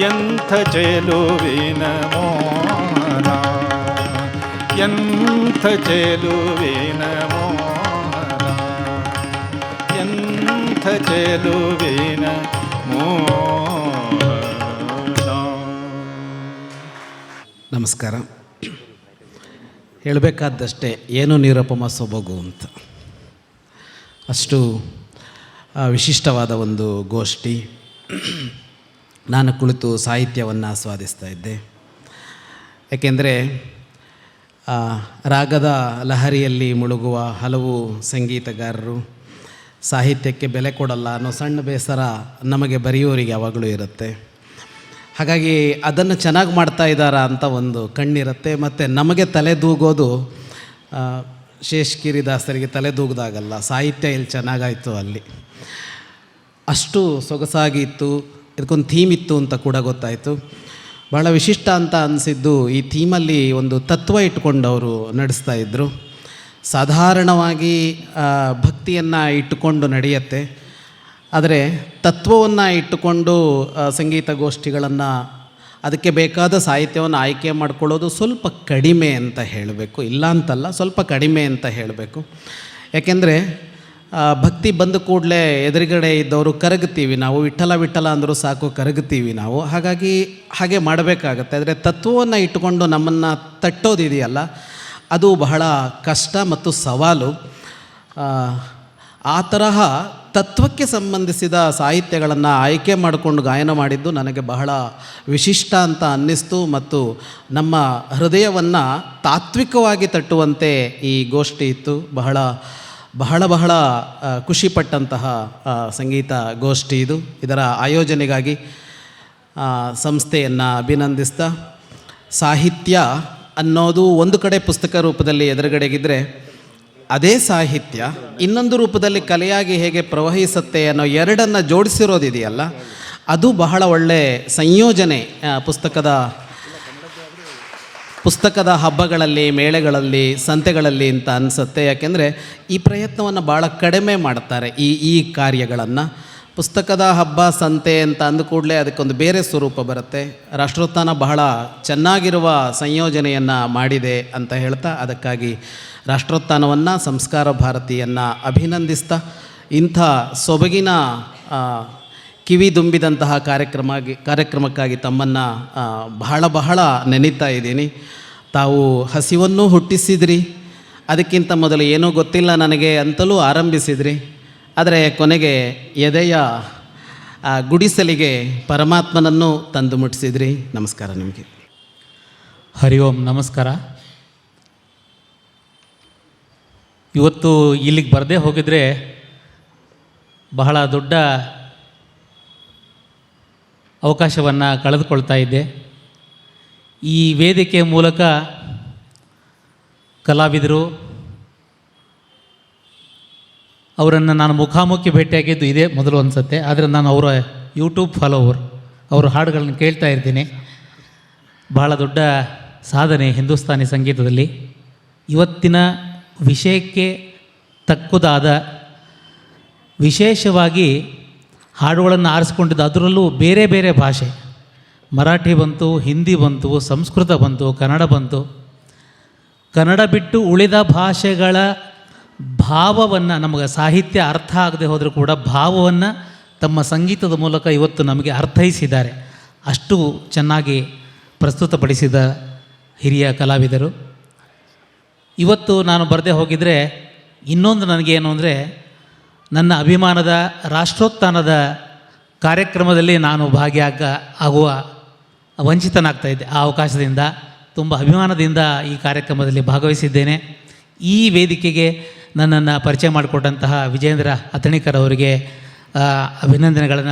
ಎಂಥ ಚೆಲುವಿನ ಮೋಹನ, ಎಂಥ ಚೆಲುವಿನ ಮೋಹನ, ಎಂಥ ಚೆಲುವಿನ ಮೋಹನ. ನಮಸ್ಕಾರ. ಹೇಳಬೇಕಾದಷ್ಟೇ ಏನು ನಿರುಪಮ ಸೊಬಗು ಅಂತ. ಅಷ್ಟು ವಿಶಿಷ್ಟವಾದ ಒಂದು ಗೋಷ್ಠಿ. ನಾನು ಕುಳಿತು ಸಾಹಿತ್ಯವನ್ನು ಆಸ್ವಾದಿಸ್ತಾ ಇದ್ದೆ. ಏಕೆಂದರೆ ರಾಗದ ಲಹರಿಯಲ್ಲಿ ಮುಳುಗುವ ಹಲವು ಸಂಗೀತಗಾರರು ಸಾಹಿತ್ಯಕ್ಕೆ ಬೆಲೆ ಕೊಡಲ್ಲ ಅನ್ನೋ ಸಣ್ಣ ಬೇಸರ ನಮಗೆ ಬರೆಯೋರಿಗೆ ಯಾವಾಗಲೂ ಇರುತ್ತೆ. ಹಾಗಾಗಿ ಅದನ್ನು ಚೆನ್ನಾಗಿ ಮಾಡ್ತಾ ಇದ್ದಾರಾ ಅಂತ ಒಂದು ಕಣ್ಣಿರುತ್ತೆ. ಮತ್ತು ನಮಗೆ ತಲೆದೂಗೋದು ಶೇಷಗಿರಿದಾಸರಿಗೆ ತಲೆದೂಗ್ದಾಗಲ್ಲ, ಸಾಹಿತ್ಯ ಎಲ್ಲಿ ಚೆನ್ನಾಗಾಯಿತು ಅಲ್ಲಿ. ಅಷ್ಟು ಸೊಗಸಾಗಿ ಇತ್ತು. ಇದಕ್ಕೊಂದು ಥೀಮ್ ಇತ್ತು ಅಂತ ಕೂಡ ಗೊತ್ತಾಯಿತು. ಭಾಳ ವಿಶಿಷ್ಟ ಅಂತ ಅನಿಸಿದ್ದು ಈ ಥೀಮಲ್ಲಿ ಒಂದು ತತ್ವ ಇಟ್ಕೊಂಡು ಅವರು ನಡೆಸ್ತಾ ಇದ್ದರು. ಸಾಧಾರಣವಾಗಿ ಭಕ್ತಿಯನ್ನು ಇಟ್ಟುಕೊಂಡು ನಡೆಯುತ್ತೆ, ಆದರೆ ತತ್ವವನ್ನು ಇಟ್ಟುಕೊಂಡು ಸಂಗೀತ ಗೋಷ್ಠಿಗಳನ್ನು ಅದಕ್ಕೆ ಬೇಕಾದ ಸಾಹಿತ್ಯವನ್ನು ಆಯ್ಕೆ ಮಾಡಿಕೊಳ್ಳೋದು ಸ್ವಲ್ಪ ಕಡಿಮೆ ಅಂತ ಹೇಳಬೇಕು. ಇಲ್ಲ ಅಂತಲ್ಲ, ಸ್ವಲ್ಪ ಕಡಿಮೆ ಅಂತ ಹೇಳಬೇಕು. ಯಾಕೆಂದರೆ ಭಕ್ತಿ ಬಂದ ಕೂಡಲೇ ಎದುರುಗಡೆ ಇದ್ದವರು ಕರಗುತ್ತೀವಿ ನಾವು. ವಿಠಲ ವಿಠಲ ಅಂದರೂ ಸಾಕು, ಕರಗುತ್ತೀವಿ ನಾವು. ಹಾಗಾಗಿ ಹಾಗೆ ಮಾಡಬೇಕಾಗತ್ತೆ. ಆದರೆ ತತ್ವವನ್ನು ಇಟ್ಟುಕೊಂಡು ನಮ್ಮನ್ನು ತಟ್ಟೋದಿದೆಯಲ್ಲ, ಅದು ಬಹಳ ಕಷ್ಟ ಮತ್ತು ಸವಾಲು. ಆ ತರಹ ತತ್ವಕ್ಕೆ ಸಂಬಂಧಿಸಿದ ಸಾಹಿತ್ಯಗಳನ್ನು ಆಯ್ಕೆ ಮಾಡಿಕೊಂಡು ಗಾಯನ ಮಾಡಿದ್ದು ನನಗೆ ಬಹಳ ವಿಶಿಷ್ಟ ಅಂತ ಅನ್ನಿಸ್ತು. ಮತ್ತು ನಮ್ಮ ಹೃದಯವನ್ನು ತಾತ್ವಿಕವಾಗಿ ತಟ್ಟುವಂತೆ ಈ ಗೋಷ್ಠಿ ಇತ್ತು. ಬಹಳ ಬಹಳ ಬಹಳ ಖುಷಿಪಟ್ಟಂತಹ ಸಂಗೀತ ಗೋಷ್ಠಿ ಇದು. ಇದರ ಆಯೋಜನೆಗಾಗಿ ಸಂಸ್ಥೆಯನ್ನು ಅಭಿನಂದಿಸ್ತಾ, ಸಾಹಿತ್ಯ ಅನ್ನೋದು ಒಂದು ಕಡೆ ಪುಸ್ತಕ ರೂಪದಲ್ಲಿ ಎದುರುಗಡೆಗಿದ್ದರೆ, ಅದೇ ಸಾಹಿತ್ಯ ಇನ್ನೊಂದು ರೂಪದಲ್ಲಿ ಕಲೆಯಾಗಿ ಹೇಗೆ ಪ್ರವಹಿಸುತ್ತೆ ಅನ್ನೋ ಎರಡನ್ನು ಜೋಡಿಸಿರೋದಿದೆಯಲ್ಲ, ಅದು ಬಹಳ ಒಳ್ಳೆ ಸಂಯೋಜನೆ ಪುಸ್ತಕದ ಪುಸ್ತಕದ ಹಬ್ಬಗಳಲ್ಲಿ, ಮೇಳೆಗಳಲ್ಲಿ, ಸಂತೆಗಳಲ್ಲಿ ಅಂತ ಅನಿಸುತ್ತೆ. ಯಾಕೆಂದರೆ ಈ ಪ್ರಯತ್ನವನ್ನು ಭಾಳ ಕಡಿಮೆ ಮಾಡ್ತಾರೆ ಈ ಕಾರ್ಯಗಳನ್ನು. ಪುಸ್ತಕದ ಹಬ್ಬ, ಸಂತೆ ಅಂತ ಅಂದ ಕೂಡಲೇ ಅದಕ್ಕೊಂದು ಬೇರೆ ಸ್ವರೂಪ ಬರುತ್ತೆ. ರಾಷ್ಟ್ರೋತ್ಥಾನ ಬಹಳ ಚೆನ್ನಾಗಿರುವ ಸಂಯೋಜನೆಯನ್ನು ಮಾಡಿದೆ ಅಂತ ಹೇಳ್ತಾ, ಅದಕ್ಕಾಗಿ ರಾಷ್ಟ್ರೋತ್ಥಾನವನ್ನು, ಸಂಸ್ಕಾರ ಭಾರತಿಯನ್ನು ಅಭಿನಂದಿಸ್ತಾ, ಇಂಥ ಸೊಬಗಿನ ಕಿವಿ ದುಂಬಿದಂತಹ ಕಾರ್ಯಕ್ರಮಕ್ಕಾಗಿ ತಮ್ಮನ್ನು ಬಹಳ ನೆನೀತಾ ಇದ್ದೀನಿ. ತಾವು ಹಸಿವನ್ನು ಹುಟ್ಟಿಸಿದ್ರಿ, ಅದಕ್ಕಿಂತ ಮೊದಲು ಏನೂ ಗೊತ್ತಿಲ್ಲ ನನಗೆ ಅಂತಲೂ ಆರಂಭಿಸಿದ್ರಿ. ಆದರೆ ಕೊನೆಗೆ ಎದೆಯ ಗುಡಿಸಲಿಗೆ ಪರಮಾತ್ಮನನ್ನು ತಂದು ಮುಟ್ಟಿಸಿದ್ರಿ. ನಮಸ್ಕಾರ ನಿಮಗೆ. ಹರಿ ಓಂ. ನಮಸ್ಕಾರ. ಇವತ್ತು ಇಲ್ಲಿಗೆ ಬರದೇ ಹೋಗಿದ್ರೆ ಬಹಳ ದೊಡ್ಡ ಅವಕಾಶವನ್ನು ಕಳೆದುಕೊಳ್ತಾ ಇದ್ದೆ. ಈ ವೇದಿಕೆ ಮೂಲಕ ಕಲಾವಿದರು ಅವರನ್ನು ನಾನು ಮುಖಾಮುಖಿ ಭೇಟಿಯಾಗಿದ್ದು ಇದೇ ಮೊದಲು ಅನಿಸುತ್ತೆ. ಆದರೆ ನಾನು ಅವರ ಯೂಟ್ಯೂಬ್ ಫಾಲೋವರ್, ಅವರ ಹಾಡುಗಳನ್ನು ಕೇಳ್ತಾ ಇರ್ತೀನಿ. ಬಹಳ ದೊಡ್ಡ ಸಾಧನೆ ಹಿಂದೂಸ್ತಾನಿ ಸಂಗೀತದಲ್ಲಿ. ಇವತ್ತಿನ ವಿಷಯಕ್ಕೆ ತಕ್ಕುದಾದ ವಿಶೇಷವಾಗಿ ಹಾಡುಗಳನ್ನು ಆರಿಸ್ಕೊಂಡಿದ್ದು, ಅದರಲ್ಲೂ ಬೇರೆ ಬೇರೆ ಭಾಷೆ, ಮರಾಠಿ ಬಂತು, ಹಿಂದಿ ಬಂತು, ಸಂಸ್ಕೃತ ಬಂತು, ಕನ್ನಡ ಬಂತು. ಕನ್ನಡ ಬಿಟ್ಟು ಉಳಿದ ಭಾಷೆಗಳ ಭಾವವನ್ನು, ನಮಗೆ ಸಾಹಿತ್ಯ ಅರ್ಥ ಆಗದೆ ಹೋದರೂ ಕೂಡ ಭಾವವನ್ನು ತಮ್ಮ ಸಂಗೀತದ ಮೂಲಕ ಇವತ್ತು ನಮಗೆ ಅರ್ಥೈಸಿದ್ದಾರೆ. ಅಷ್ಟು ಚೆನ್ನಾಗಿ ಪ್ರಸ್ತುತಪಡಿಸಿದ ಹಿರಿಯ ಕಲಾವಿದರು. ಇವತ್ತು ನಾನು ಬರದೇ ಹೋಗಿದರೆ ಇನ್ನೊಂದು ನನಗೇನು ಅಂದರೆ, ನನ್ನ ಅಭಿಮಾನದ ರಾಷ್ಟ್ರೋತ್ಥಾನದ ಕಾರ್ಯಕ್ರಮದಲ್ಲಿ ನಾನು ಆಗುವ ವಂಚಿತನಾಗ್ತಾಯಿದ್ದೆ. ಆ ಅವಕಾಶದಿಂದ ತುಂಬ ಅಭಿಮಾನದಿಂದ ಈ ಕಾರ್ಯಕ್ರಮದಲ್ಲಿ ಭಾಗವಹಿಸಿದ್ದೇನೆ. ಈ ವೇದಿಕೆಗೆ ನನ್ನನ್ನು ಪರಿಚಯ ಮಾಡಿಕೊಟ್ಟಂತಹ ವಿಜೇಂದ್ರ ಅತಣಿಕರ್ ಅವರಿಗೆ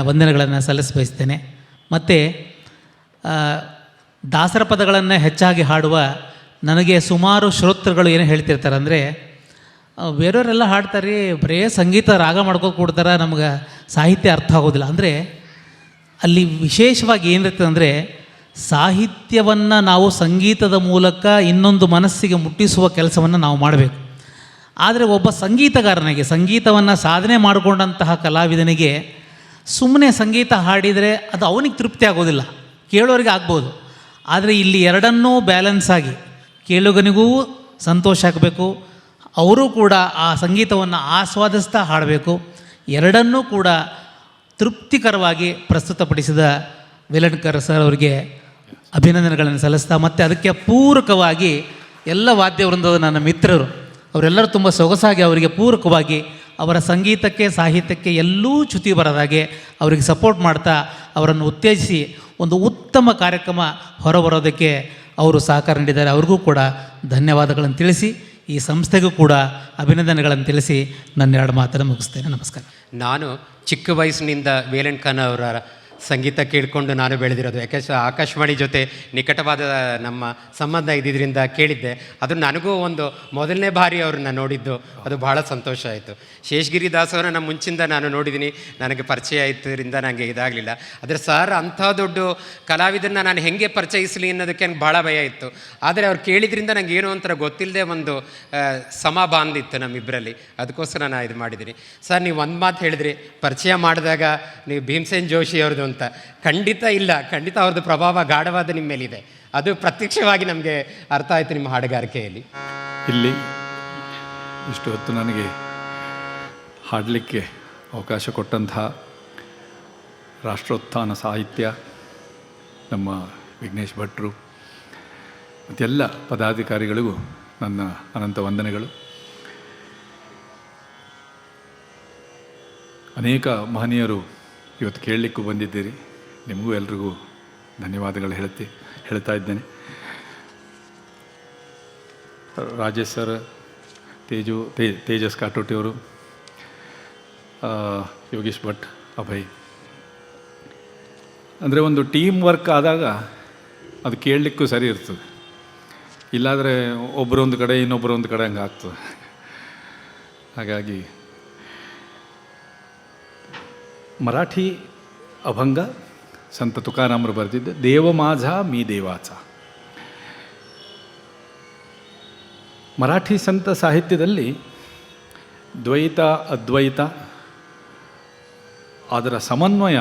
ವಂದನೆಗಳನ್ನು ಸಲ್ಲಿಸಬಯಸ್ತೇನೆ. ಮತ್ತು ದಾಸರ ಪದಗಳನ್ನು ಹೆಚ್ಚಾಗಿ ಹಾಡುವ ನನಗೆ ಸುಮಾರು ಶ್ರೋತೃಗಳು ಏನು ಹೇಳ್ತಿರ್ತಾರೆ ಅಂದರೆ, ಬೇರೆಯವರೆಲ್ಲ ಹಾಡ್ತಾರೆ, ಬರೇ ಸಂಗೀತ ರಾಗ ಮಾಡ್ಕೊಂಡು ಕೊಡ್ತಾರೆ, ನಮಗೆ ಸಾಹಿತ್ಯ ಅರ್ಥ ಆಗೋದಿಲ್ಲ. ಅಂದರೆ ಅಲ್ಲಿ ವಿಶೇಷವಾಗಿ ಏನಿರ್ತದೆ ಅಂದರೆ, ಸಾಹಿತ್ಯವನ್ನು ನಾವು ಸಂಗೀತದ ಮೂಲಕ ಇನ್ನೊಂದು ಮನಸ್ಸಿಗೆ ಮುಟ್ಟಿಸುವ ಕೆಲಸವನ್ನು ನಾವು ಮಾಡಬೇಕು. ಆದರೆ ಒಬ್ಬ ಸಂಗೀತಗಾರನಿಗೆ, ಸಂಗೀತವನ್ನು ಸಾಧನೆ ಮಾಡಿಕೊಂಡಂತಹ ಕಲಾವಿದನಿಗೆ ಸುಮ್ಮನೆ ಸಂಗೀತ ಹಾಡಿದರೆ ಅದು ಅವನಿಗೆ ತೃಪ್ತಿ ಆಗೋದಿಲ್ಲ, ಕೇಳೋರಿಗೆ ಆಗ್ಬೋದು. ಆದರೆ ಇಲ್ಲಿ ಎರಡನ್ನೂ ಬ್ಯಾಲೆನ್ಸ್ ಆಗಿ ಕೇಳುಗನಿಗೂ ಸಂತೋಷ ಆಗಬೇಕು, ಅವರು ಕೂಡ ಆ ಸಂಗೀತವನ್ನು ಆಸ್ವಾದಿಸ್ತಾ ಹಾಡಬೇಕು. ಎರಡನ್ನೂ ಕೂಡ ತೃಪ್ತಿಕರವಾಗಿ ಪ್ರಸ್ತುತಪಡಿಸಿದ ವೇಲಣ್ಕರ್ ಸರ್ ಅವರಿಗೆ ಅಭಿನಂದನೆಗಳನ್ನು ಸಲ್ಲಿಸ್ತಾ, ಮತ್ತು ಅದಕ್ಕೆ ಪೂರಕವಾಗಿ ಎಲ್ಲ ವಾದ್ಯವೃಂದದ ನನ್ನ ಮಿತ್ರರು ಅವರೆಲ್ಲರೂ ತುಂಬ ಸೊಗಸಾಗಿ ಅವರಿಗೆ ಪೂರಕವಾಗಿ ಅವರ ಸಂಗೀತಕ್ಕೆ, ಸಾಹಿತ್ಯಕ್ಕೆ ಎಲ್ಲೂ ಚ್ಯುತಿ ಬರದಾಗೆ ಅವರಿಗೆ ಸಪೋರ್ಟ್ ಮಾಡ್ತಾ ಅವರನ್ನು ಉತ್ತೇಜಿಸಿ ಒಂದು ಉತ್ತಮ ಕಾರ್ಯಕ್ರಮ ಹೊರಬರೋದಕ್ಕೆ ಅವರು ಸಹಕಾರ ನೀಡಿದ್ದಾರೆ. ಅವ್ರಿಗೂ ಕೂಡ ಧನ್ಯವಾದಗಳನ್ನು ತಿಳಿಸಿ, ಈ ಸಂಸ್ಥೆಗೂ ಕೂಡ ಅಭಿನಂದನೆಗಳನ್ನು ತಿಳಿಸಿ ನನ್ನ ಎರಡು ಮಾತನ್ನು ಮುಗಿಸ್ತೇನೆ. ನಮಸ್ಕಾರ. ನಾನು ಚಿಕ್ಕ ವಯಸ್ಸಿನಿಂದ ವೇಲಣ್ಕರ್ ಅವರ ಸಂಗೀತ ಕೇಳಿಕೊಂಡು ನಾನು ಬೆಳೆದಿರೋದು. ಯಾಕೆಂದರೆ ಆಕಾಶವಾಣಿ ಜೊತೆ ನಿಕಟವಾದ ನಮ್ಮ ಸಂಬಂಧ ಇದ್ದಿದ್ದರಿಂದ ಕೇಳಿದ್ದೆ. ಅದು ನನಗೂ ಒಂದು ಮೊದಲನೇ ಬಾರಿ ಅವ್ರನ್ನ ನೋಡಿದ್ದು, ಅದು ಭಾಳ ಸಂತೋಷ ಆಯಿತು. ಶೇಷಗಿರಿ ದಾಸ್ ಅವರನ್ನ ಮುಂಚಿಂದ ನಾನು ನೋಡಿದ್ದೀನಿ, ನನಗೆ ಪರಿಚಯ ಆಯ್ತರಿಂದ ನನಗೆ ಇದಾಗಲಿಲ್ಲ. ಆದರೆ ಸರ್ ಅಂಥ ದೊಡ್ಡ ಕಲಾವಿದನ್ನ ನಾನು ಹೇಗೆ ಪರಿಚಯಿಸಲಿ ಅನ್ನೋದಕ್ಕೆ ನನಗೆ ಭಾಳ ಭಯ ಇತ್ತು. ಆದರೆ ಅವ್ರು ಕೇಳಿದ್ರಿಂದ ನನಗೆ ಏನೋ ಒಂಥರ ಗೊತ್ತಿಲ್ಲದೆ ಒಂದು ಸಮಬಾಂಧ ಇತ್ತು ನಮ್ಮಿಬ್ಬರಲ್ಲಿ. ಅದಕ್ಕೋಸ್ಕರ ನಾನು ಇದು ಮಾಡಿದ್ದೀನಿ. ಸರ್, ನೀವು ಒಂದು ಮಾತು ಹೇಳಿದ್ರಿ, ಪರಿಚಯ ಮಾಡಿದಾಗ ನೀವು ಭೀಮಸೇನ್ ಜೋಶಿ ಅವ್ರದ್ದು ಅಂತ. ಖಂಡಿತ ಇಲ್ಲ, ಖಂಡಿತ ಅವ್ರದ್ದು ಪ್ರಭಾವ ಗಾಢವಾದ ನಿಮ್ಮ ಮೇಲಿದೆ. ಅದು ಪ್ರತ್ಯಕ್ಷವಾಗಿ ನಮಗೆ ಅರ್ಥ ಆಯಿತು ನಿಮ್ಮ ಹಾಡುಗಾರಿಕೆಯಲ್ಲಿ. ಇಲ್ಲಿ ಇಷ್ಟು ಹೊತ್ತು ನನಗೆ ಹಾಡಲಿಕ್ಕೆ ಅವಕಾಶ ಕೊಟ್ಟಂತಹ ರಾಷ್ಟ್ರೋತ್ಥಾನ ಸಾಹಿತ್ಯ ನಮ್ಮ ವಿಘ್ನೇಶ್ ಭಟ್ರು ಮತ್ತೆಲ್ಲ ಪದಾಧಿಕಾರಿಗಳಿಗೂ ನನ್ನ ಅನಂತ ವಂದನೆಗಳು. ಅನೇಕ ಮಹನೀಯರು ಇವತ್ತು ಕೇಳಲಿಕ್ಕೂ ಬಂದಿದ್ದೀರಿ. ನಿಮಗೂ ಎಲ್ರಿಗೂ ಧನ್ಯವಾದಗಳು ಹೇಳ್ತಾ ಇದ್ದೇನೆ. ರಾಜೇಶ್ ಸರ್, ತೇಜಸ್ ಕಾಟೋಟಿಯವರು, ಯೋಗೀಶ್ ಭಟ್, ಅಭಯ್, ಅಂದರೆ ಒಂದು ಟೀಮ್ ವರ್ಕ್ ಆದಾಗ ಅದು ಕೇಳಲಿಕ್ಕೂ ಸರಿ ಇರ್ತದೆ. ಇಲ್ಲಾದರೆ ಒಬ್ಬರೊಂದು ಕಡೆ ಇನ್ನೊಬ್ಬರೊಂದು ಕಡೆ ಹಂಗೆ ಆಗ್ತದೆ. ಹಾಗಾಗಿ ಮರಾಠಿ ಅಭಂಗ ಸಂತ ತುಕಾರಾಮರು ಬರೆದಿದ್ದೆ, ದೇವ माझा मी देवाचा. ಮರಾಠಿ ಸಂತ ಸಾಹಿತ್ಯದಲ್ಲಿ ದ್ವೈತ ಅದ್ವೈತ ಅದರ ಸಮನ್ವಯ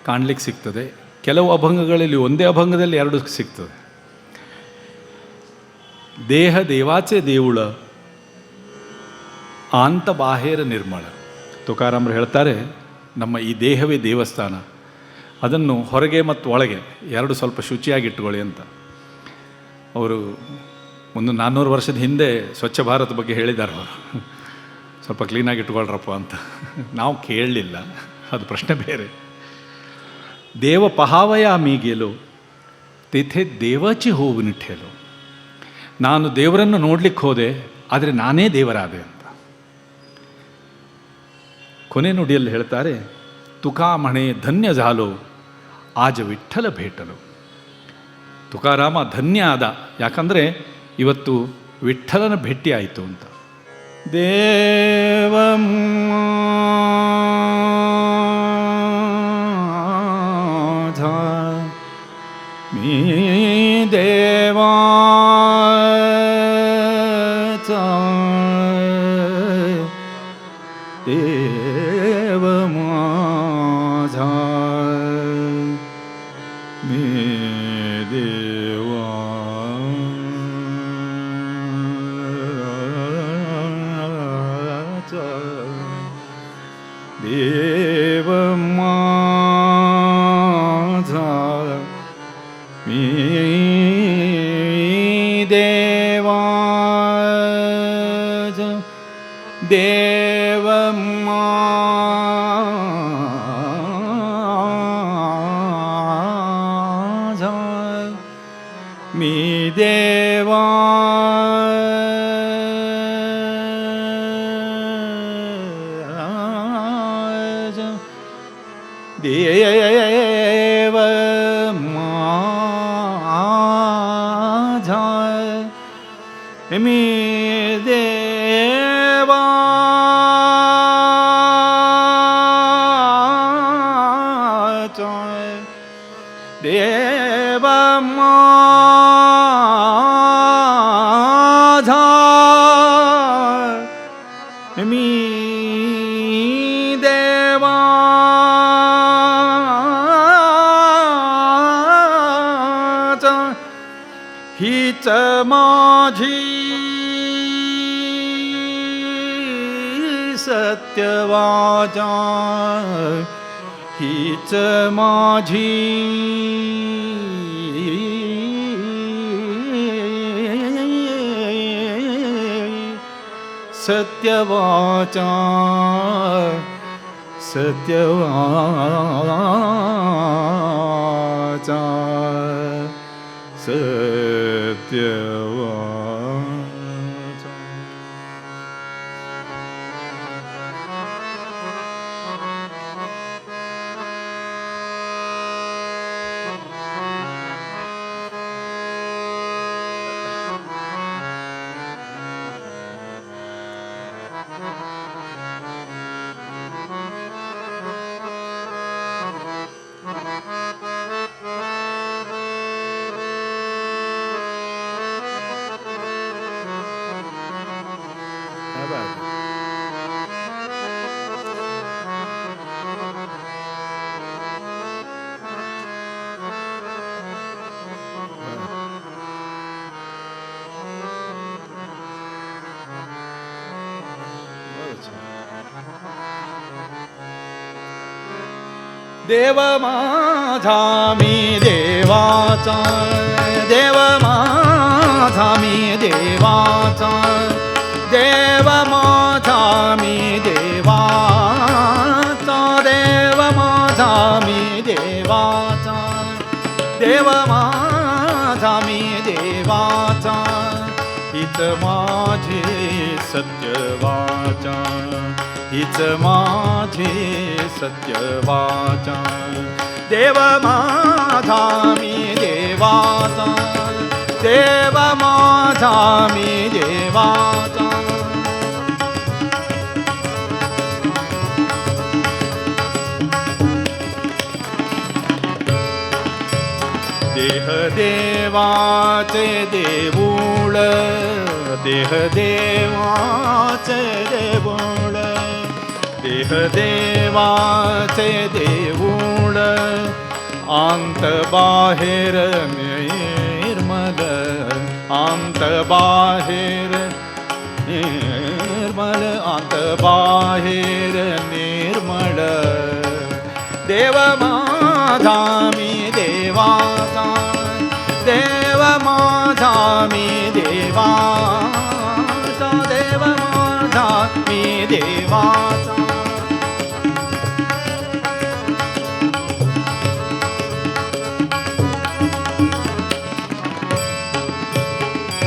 ಕಾಣಲಿಕ್ಕೆ ಸಿಗ್ತದೆ. ಕೆಲವು ಅಭಂಗಗಳಲ್ಲಿ ಒಂದೇ ಅಭಂಗದಲ್ಲಿ ಎರಡು ಸಿಗ್ತದೆ. ದೇಹ ದೇವಾಚೆ ದೇವುಳ ಆಂತ ಬಾಹೇರ ನಿರ್ಮಳ. ತುಕಾರಾಮರು ಹೇಳ್ತಾರೆ, ನಮ್ಮ ಈ ದೇಹವೇ ದೇವಸ್ಥಾನ, ಅದನ್ನು ಹೊರಗೆ ಮತ್ತು ಒಳಗೆ ಎರಡು ಸ್ವಲ್ಪ ಶುಚಿಯಾಗಿಟ್ಕೊಳ್ಳಿ ಅಂತ. ಅವರು ಒಂದು 400 ವರ್ಷದ ಹಿಂದೆ ಸ್ವಚ್ಛ ಭಾರತ್ ಬಗ್ಗೆ ಹೇಳಿದ್ದಾರೆ. ಅವರು ಸ್ವಲ್ಪ ಕ್ಲೀನಾಗಿ ಇಟ್ಕೊಳ್ರಪ್ಪ ಅಂತ. ನಾವು ಕೇಳಲಿಲ್ಲ, ಅದು ಪ್ರಶ್ನೆ ಬೇರೆ. ದೇವ ಪಹಾವಯ ಮೀಗೇಲು ತಿಥೆ ದೇವಚಿ ಹೋವು ನಿಟ್ಟೇಲು. ನಾನು ದೇವರನ್ನು ನೋಡ್ಲಿಕ್ಕೆ ಹೋದೆ, ಆದರೆ ನಾನೇ ದೇವರಾದೆ ಅಂತ. ಕೊನೆ ನುಡಿಯಲ್ಲಿ ಹೇಳ್ತಾರೆ, ತುಕಾಮಣೆ ಧನ್ಯ ಜಾಲೋ ಆಜ ವಿಠ್ಠಲ ಭೇಟಲು. ತುಕಾರಾಮ ಧನ್ಯ ಆದ, ಯಾಕಂದರೆ ಇವತ್ತು ವಿಠ್ಠಲನ ಭೇಟಿ ಆಯಿತು ಅಂತ. ದೇವಂ ಮೀ ದೇವಾ ದೇವ ಮಾಧಾ ಮೇ ದೇವಾ ದೇವ ಮಾಧಾ ಮೇ ದೇವಾ ದೇವ ಮಾಧಾ ಮೀ ದೇವಾ ದೇವ ಮಾಧಾ ಮೀ ದೇವಾ ದೇವ ಮಾಧಾ ಮೀ ದೇವಾ हीच माझी सत्यवाचा हीच माझी सत्यवाचा सत्यवाचा सत्यवाचा. देव माझा मी देवाचा देव माझा मी देवाचा देव माझा मी देवाचा देव माझा मी देवाचा देव माझा मी देवाचा हीच माझी सत्यवाचा हीच माझी सत्यवाचा देव माझा मी देवाचा देव माझा मी देवाचा देह देवाचे देऊळ देह देवाचे देऊळ, देह देवाचे देऊळ, अंत बाहेर निर्मल, अंत बाहेर निर्मल, अंत बाहेर निर्मळ. देव माझा मी देवाचा, देव माझा मी देवाचा, देव माझा मी देवाचा.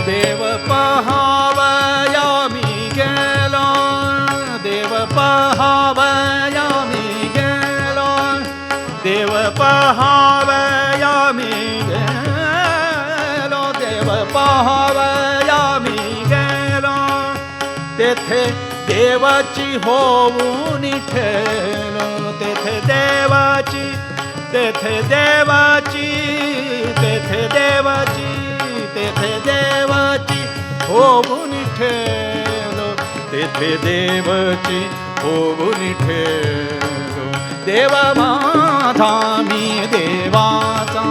देव पहावया मी गेलो, देव पहावया मी गेलो, देव पहावया मी गेलो, देव पहावया मी गेलो. तेथे देवाची होऊन ठेलो, तेथे देवाची, तेथे देवाची, तेथे देवाची, तेथे देवाची होऊन ठेलो, तेथे देवाची होऊन ठेलो. देव माझा मी देवाचा,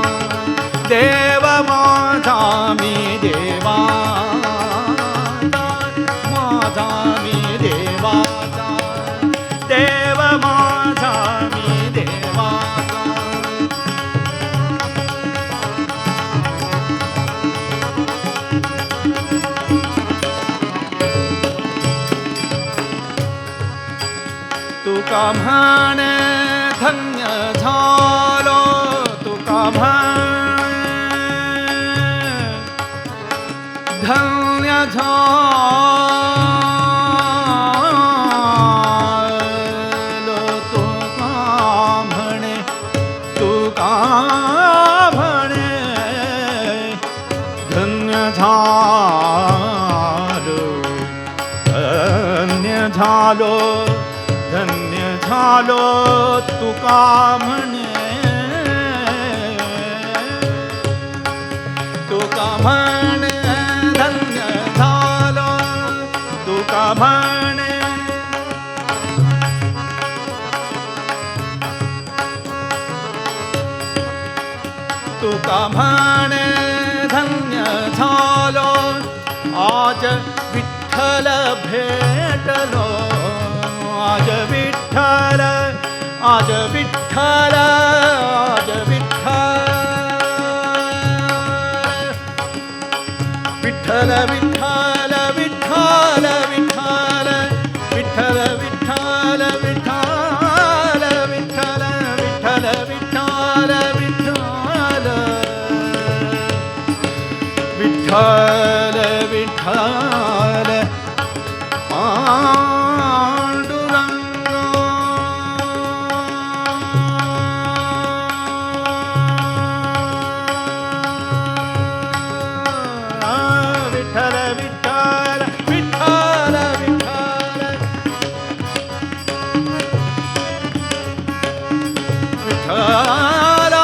देव माझा मी देवाचा, माझा मी देवाचा, देव माझा मी देवाचा. तुका म्हणे धन्य झालो, तुका म्हणे धन्य झालो, तुका म्हणे, तुका म्हणे धन्य झालो, धन्य झालो, धन्य झालो. तुका म्हणे, तुका म्हणे धन्य झालो, तुका म्हणे, तुका म्हणे धन्य झालो. आज विठ्ठल भेटलो, आज विठ्ठल, आज विठ्ठल, आज विठ्ठल, विठ्ठल विठ्ठल विठ्ठल विठ्ठल, विठ्ठल विठ्ठल विठ्ठल, विठ्ठल विठ्ठल विठ्ठल विठ्ठल, विठ्ठल विठ्ठल पांडुरंग. विठ्ठल विठ्ठल विठ्ठल विठ्ठल, विठ्ठल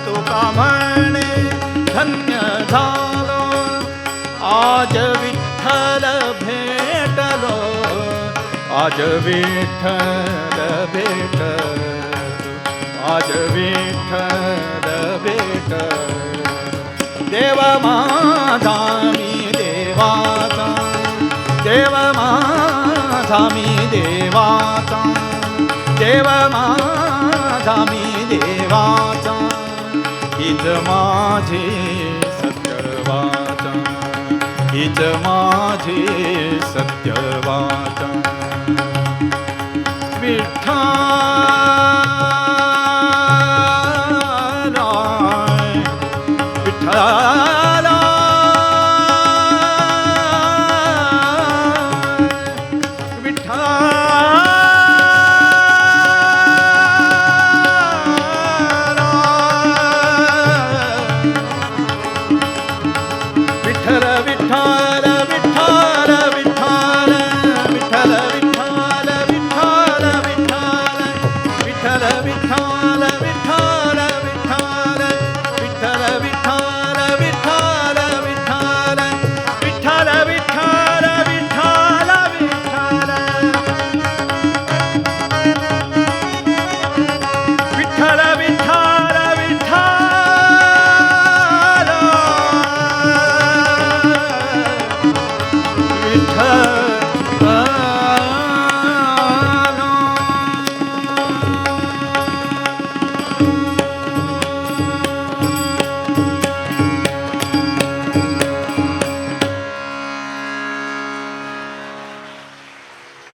तुका म्हणे धन्य झालो. आज विठ्ठल भेटलो, आज विठ्ठल भेटलो, आज विठ्ठल भेटलो. देव माझा मी देवाचा, देव माझा मी देवाचा, देव माझा मी देवाचा. हीच माझी सत्यवाचा, हीच माझी सत्यवाचा. विठ्ठल